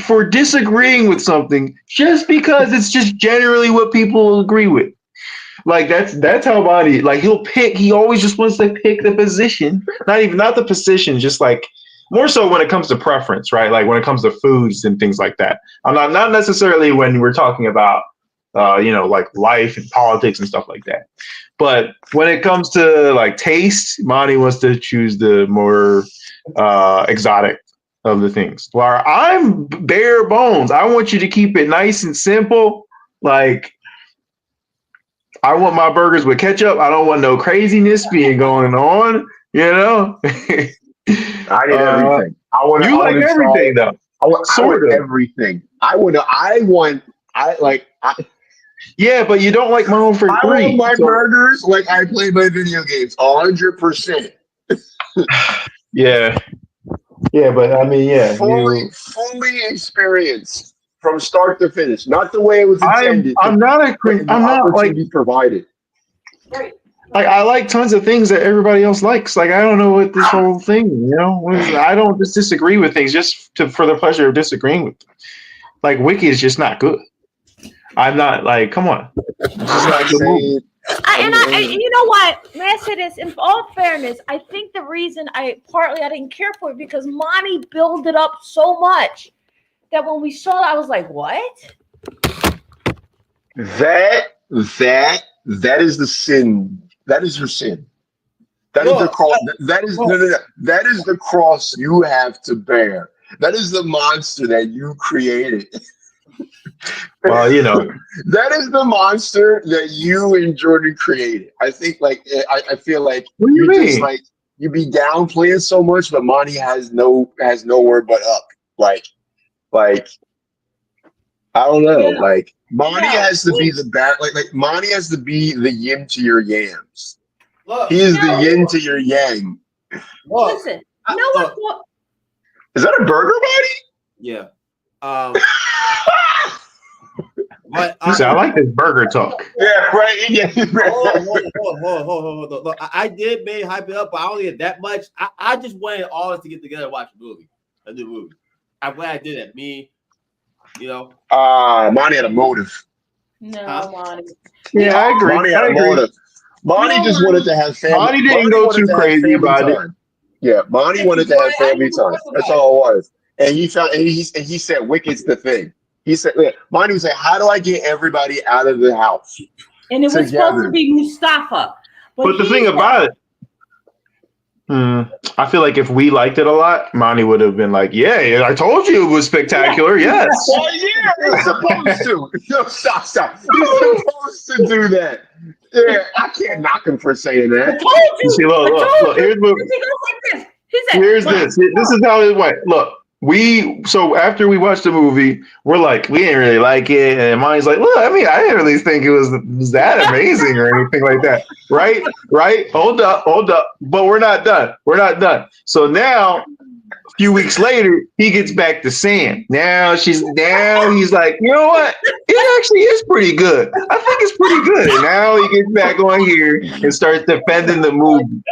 For disagreeing with something just because it's just generally what people agree with. Like that's how Monty, like he always just wants to pick the position. Not the position, just like more so when it comes to preference, right? Like when it comes to foods and things like that. I'm not necessarily when we're talking about like life and politics and stuff like that. But when it comes to like taste, Monty wants to choose the more exotic of the things. Where I'm bare bones. I want you to keep it nice and simple. Like I want my burgers with ketchup. I don't want no craziness going on, you know? I need everything. You like everything though. I want everything. Yeah, but you don't like mine for free. I want my burgers like I play my video games, 100%. Yeah, but I mean, yeah, fully experienced from start to finish, not the way it was intended. I'm not like provided. Right. Like I like tons of things that everybody else likes. Like I don't know what this whole thing, I don't just disagree with things just for the pleasure of disagreeing with them. Like Wiki is just not good. I'm not like, come on. It's just not a good movie. And you know what? May I say this? In all fairness, I think the reason I didn't care for it because Monty built it up so much that when we saw it, I was like, what? That is the sin. That is your sin. That is the cross. That is no. That is the cross you have to bear. That is the monster that you created. Well, that is the monster that you and Jordan created. I think, I feel like what do you mean? Just like you be downplaying so much, but Monty has nowhere but up. Like I don't know. Yeah. Like Monty has to be the bad. Like Monty has to be the yin to your yams. Look, he is the yin to your yang. Look, listen, you know what? Is that a burger, buddy? Yeah. But I like this burger talk. Yeah, right. Yeah. Hold on. Look, I did maybe hype it up, but I only did that much. I just wanted all of us to get together and watch a new movie. I'm glad I did that. Me, Monty had a motive. No, Monty. Yeah, I agree. Monty had a motive. Monty just wanted to have family. Monty didn't go too crazy about it. Yeah, Monty wanted to have family time. That's all it was. And he said, "Wicked's the thing." He said, Monty was like, how do I get everybody out of the house? And it was supposed to be Mustafa. But the thing about it, I feel like if we liked it a lot, Monty would have been like, yeah, I told you it was spectacular. Yes. Well, yeah, he's supposed to. No, stop. He's supposed to do that. Yeah, I can't knock him for saying that. I told you. See, look, here's this. This is how it went. Look. So after we watched the movie, we're like, we didn't really like it, and Monty's like, look, I didn't really think it was that amazing or anything like that, right? Hold up, but we're not done. So now, a few weeks later, he gets back to Sam. Now he's like, you know what? It actually is pretty good. I think it's pretty good. And now he gets back on here and starts defending the movie.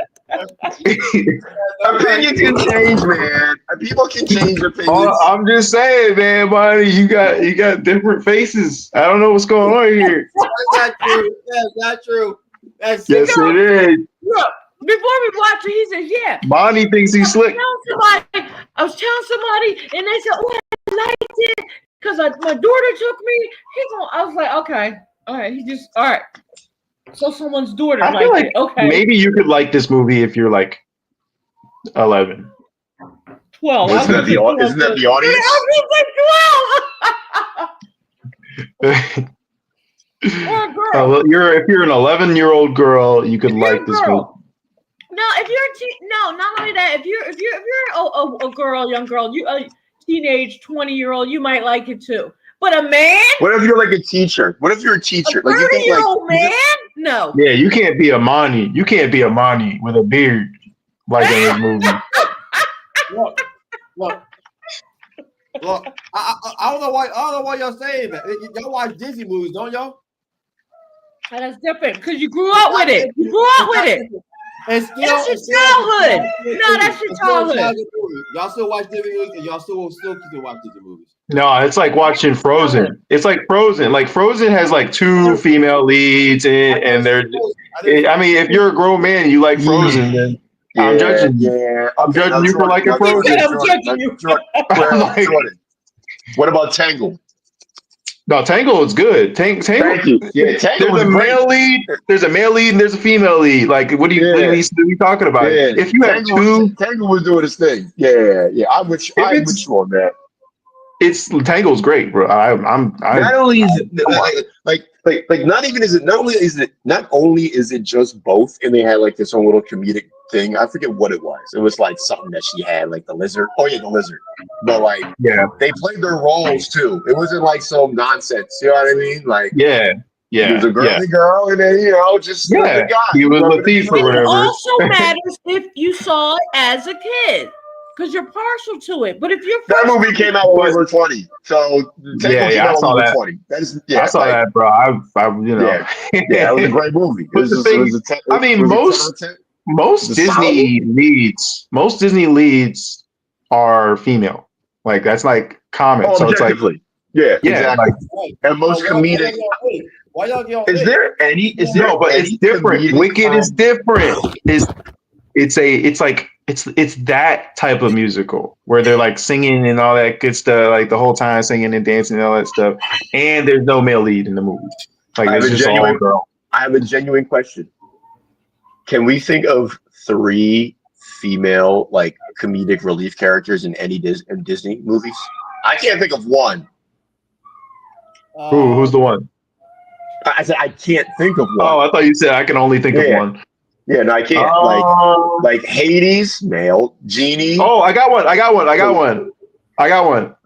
Opinions can change, man. People can change opinions. I'm just saying, man, buddy, you got different faces. I don't know what's going on here. That's not true. That's not true. That's Yes, it is. Look, before we watch it, he says, "Yeah." Bonnie thinks he's slick. I was telling somebody, and they said, "Oh, I liked it because my daughter took me." I was like, "Okay, all right." All right. So someone's daughter I feel liked like it. Okay. maybe you could like this movie if you're like 11. 12. Isn't that the audience? I was like 12. Or a girl. Well, if you're an 11-year-old girl, you could If you're like a this girl. movie. No, if you're not only that, if you're a girl, young girl, you a teenage 20-year-old, you might like it too. But a man, What if you're like a teacher? What if you're a teacher? a 30-year-old man, no. Yeah, you can't be a Monty. You can't be a Monty with a beard like in this movie. Look. I don't know why y'all saying that. Y'all watch Disney movies, don't y'all? And that's different because you grew up with it. You grew up with it. It's still, That's your childhood. No, that's your childhood. Y'all still watch Disney movies, and y'all still keep to watch Disney movies. No, it's like watching Frozen. It's like Frozen. Like Frozen has like 2 female leads, and they're. I mean, if you're a grown man and you like Frozen, then I'm judging you. Yeah, I'm judging you for liking Frozen. I'm judging you. Jordan. What about Tangled? No, Tangle is good. Tangle. Thank you. Yeah, Tangled There's a male lead. There's a male lead and there's a female lead. Like, what are you talking about? Yeah. If you have Tangled was doing his thing. Yeah. I'm with you on that. Tangle's great, bro. Not only is it not only is it just both, and they had like this own little comedic thing. I forget what it was. It was like something that she had, like the lizard. Oh yeah, the lizard. But like, they played their roles too. It wasn't like some nonsense. You know what I mean? Like, he was a girly girl, and then just the guy. He was a thief or whatever. It also matters if you saw it as a kid. Because you're partial to it, but if you're that movie came out when we were 20, so I saw that. 20. I saw that, bro. I it was a great movie. Most Disney leads are female. Like that's like common. So it's like exactly. And most comedic. Why y'all get on Is there any? But it's different. Wicked is different. It's that type of musical where they're like singing and all that good stuff, like the whole time singing and dancing and all that stuff. And there's no male lead in the movie. Like it's just all girl. I have a genuine question. Can we think of 3 female like comedic relief characters in any Disney movies? I can't think of one. Who's the one? I said I can't think of one. Oh, I thought you said I can only think of one. Yeah, no, I can't. Like Hades, male, Genie. Oh, I got one.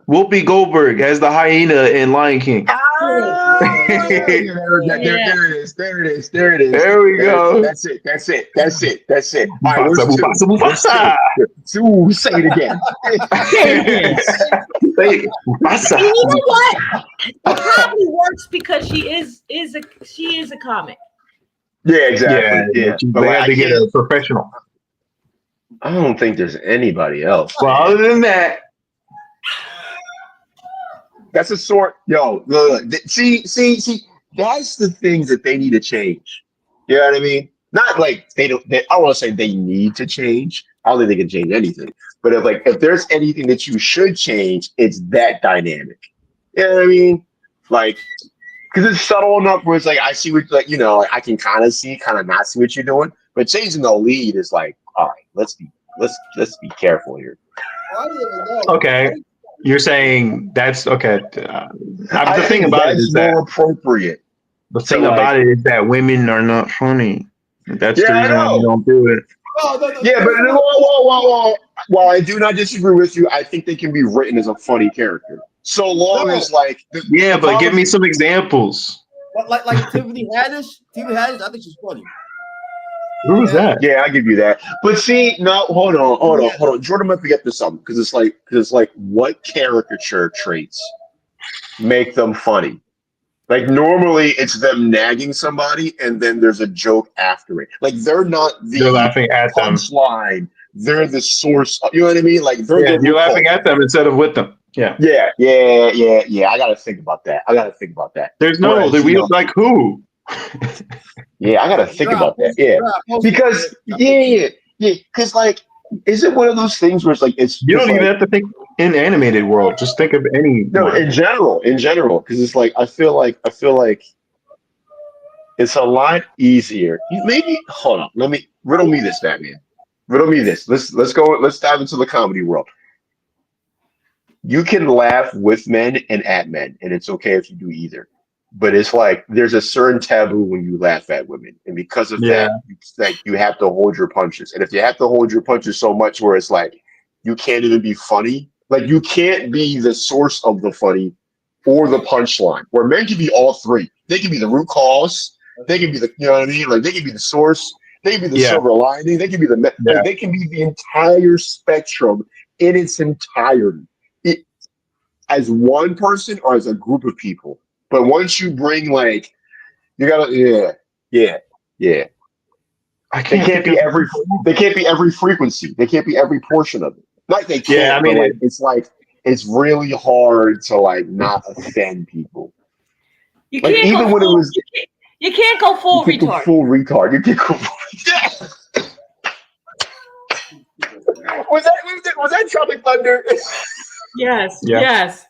Whoopi Goldberg as the hyena in Lion King. There it is. There we go. That's it. All right, Mufasa. Say it again. You know what? It probably works because she is a comic. Yeah, exactly. Yeah. They had to get a professional. I don't think there's anybody else. Well, other than that, that's a sort. Yo, look. See. That's the things that they need to change. You know what I mean? Not like I don't want to say they need to change. I don't think they can change anything. But if there's anything that you should change, it's that dynamic. You know what I mean? Like, because it's subtle enough where it's like I see what I can kind of see, kind of not see what you're doing. But changing the lead is like, all right, let's be careful here. Okay. You're saying that's okay. The thing about it is that more appropriate. The thing about it is that women are not funny. That's the reason why we don't do it. Yeah, but while I do not disagree with you, I think they can be written as a funny character. So long as but give me some examples. Like Tiffany Haddish. I think she's funny. Who's that? Yeah, I give you that. But see, no, hold on. Jordan might forget this something because it's like what caricature traits make them funny? Like normally it's them nagging somebody and then there's a joke after it. Like they're not They're the laughing at them. punchline. They're the source. You know what I mean? Like they're Yeah, the you're laughing loophole. at them instead of with them. Yeah. Yeah. I gotta think about that. There's no, Whereas, we like who? Yeah, I gotta think about that. Yeah, because because like, is it one of those things where it's like it's You don't like, even have to think in animated world. Just think of any. no, in general, because it's like I feel like it's a lot easier. Maybe hold on, let me riddle me this, Batman. Riddle me this. Let's go. Let's dive into the comedy world. You can laugh with men and at men, and it's okay if you do either. But it's like there's a certain taboo when you laugh at women, and because of that, it's like you have to hold your punches. And if you have to hold your punches so much, where it's like you can't even be funny, like you can't be the source of the funny or the punchline. Where men can be all three. They can be the root cause. They can be the, you know what I mean? Like they can be the source. They can be the silver lining. They can be like, they can be the entire spectrum in its entirety, as one person or as a group of people. But once you bring like, you gotta, yeah. They can't be every frequency. They can't be every portion of it. Like they can't. Yeah, I mean, like, it's really hard to like not offend people. You like can't even go when full, it was, you can't go full you can't retard. go full retard. You can't go. Was that Tropic Thunder? Yes. Yeah. Yes.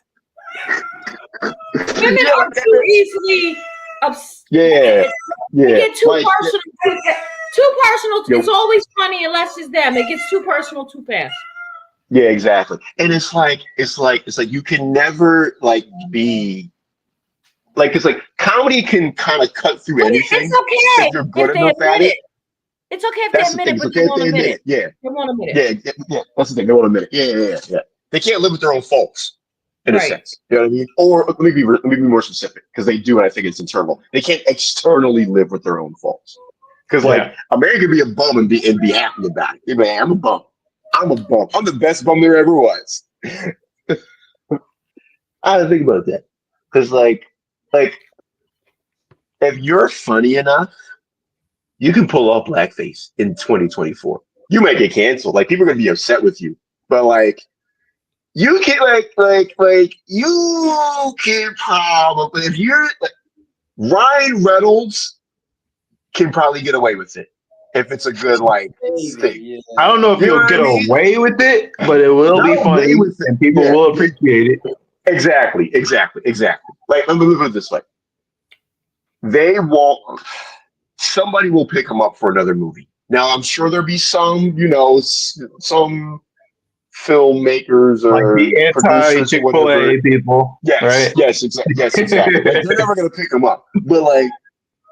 Women are too easily upset. Yeah. They get too Like, personal. Too personal. Yep. It's always funny unless it's them. It gets too personal too fast. yeah, exactly. And it's like you can never like be like, it's like comedy can kind of cut through But anything it's okay if you're good if they enough at admit it. it. It's okay if That's they the admit thing. it, It's but okay they if won't they admit admit it. it. Yeah. They won't admit it. Yeah. That's the thing. They won't admit it. Yeah. They can't live with their own faults, in a Right. sense. You know what I mean? Or let me be more specific, because they do, and I think it's internal. They can't externally live with their own faults. Because like a man could be a bum and be happy about it. Man, I'm a bum. I'm the best bum there ever was. I didn't think about that. Because like if you're funny enough, you can pull off blackface in 2024. You might get canceled. Like people are gonna be upset with you, but like you can you can probably, if you're like, Ryan Reynolds can probably get away with it if it's a good like thing. I don't know if you'll get away with it, but it will be funny and people will appreciate it. Exactly. Like let me put it this way: they won't. Somebody will pick them up for another movie. Now I'm sure there'll be some, some filmmakers or like the anti-Chick-fil-A people. Yes, right? Yes, exactly. Like, they're never gonna pick him up, but like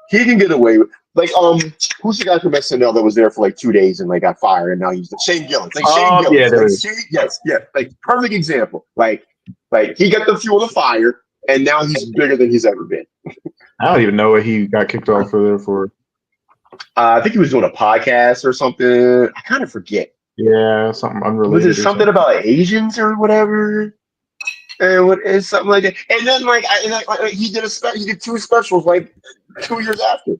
he can get away with. Like who's the guy from SNL that was there for like 2 days and like got fired and now he's Shane Gillis. Like Shane Gillis. Yes. Like perfect example. Like he got the fuel to fire and now he's bigger than he's ever been. I don't even know what he got kicked off for. I think he was doing a podcast or something. I kind of forget. Yeah, something unrelated. Was it something about Asians or whatever? And what is something like that? And then like he did 2 specials like 2 years after.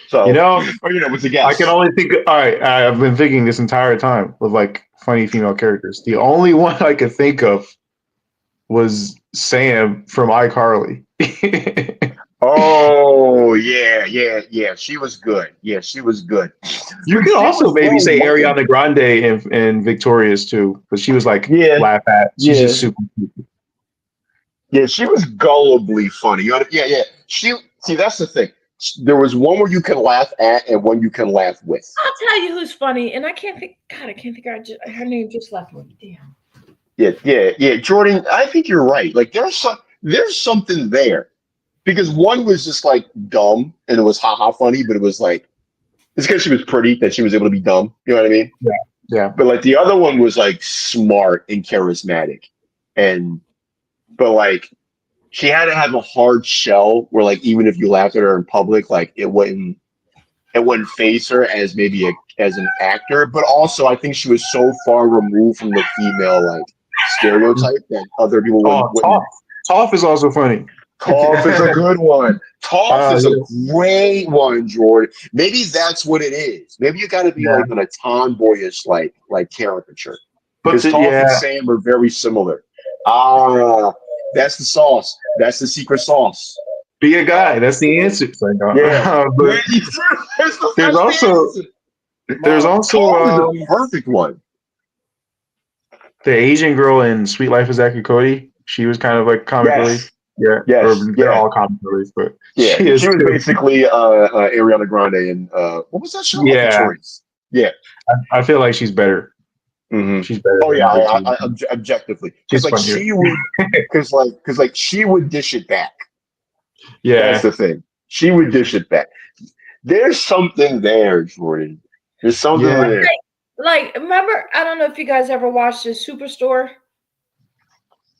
So with the guest. I can only think. All right, I've been thinking this entire time of like funny female characters. The only one I could think of was Sam from iCarly. Oh yeah. She was good. You could also maybe say Ariana Grande and Victorious too, but she was like laugh at. She's just super. Yeah, she was gullibly funny. Yeah. See, that's the thing. There was one where you can laugh at and one you can laugh with. I'll tell you who's funny, and I can't think. God, I can't think. Her name just left me. Damn. Yeah, Jordan. I think you're right. Like there's something there, because one was just like dumb and it was haha funny, but it was like it's because she was pretty that she was able to be dumb. You know what I mean? Yeah. But like the other one was like smart and charismatic, but like she had to have a hard shell where like even if you laughed at her in public, like it wouldn't face her as maybe as an actor. But also I think she was so far removed from the female like stereotype that other people wouldn't. Toph is also funny. Toph is a good one. Toph is yeah. a great one, Jordan. Maybe that's what it is. Maybe you got to be Yeah. like on a tomboyish like caricature. But Because Toph and Sam are very similar. That's the sauce. That's the secret sauce. be a guy. That's the answer. It's like, Yeah. but there's also Toph is a perfect one. the Asian girl in Sweet Life of Zack and Cody. She was kind of like comic relief. Yeah, Yes. they're all comic relief, but Yeah, she is was too. basically Ariana Grande and what was that show? Yeah. Yeah. I feel like she's better. Mm-hmm. She's better. Oh than yeah, her team. objectively, She's because like funnier. she would, because she would dish it back. Yeah, That's the thing. She would dish it back. There's something there, Jordan. There's something there. Like, remember? I don't know if you guys ever watched this Superstore.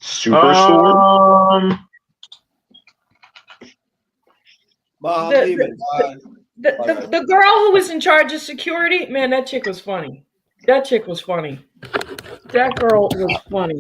Superstore. The girl who was in charge of security, man, that chick was funny. That chick was funny. That girl was funny.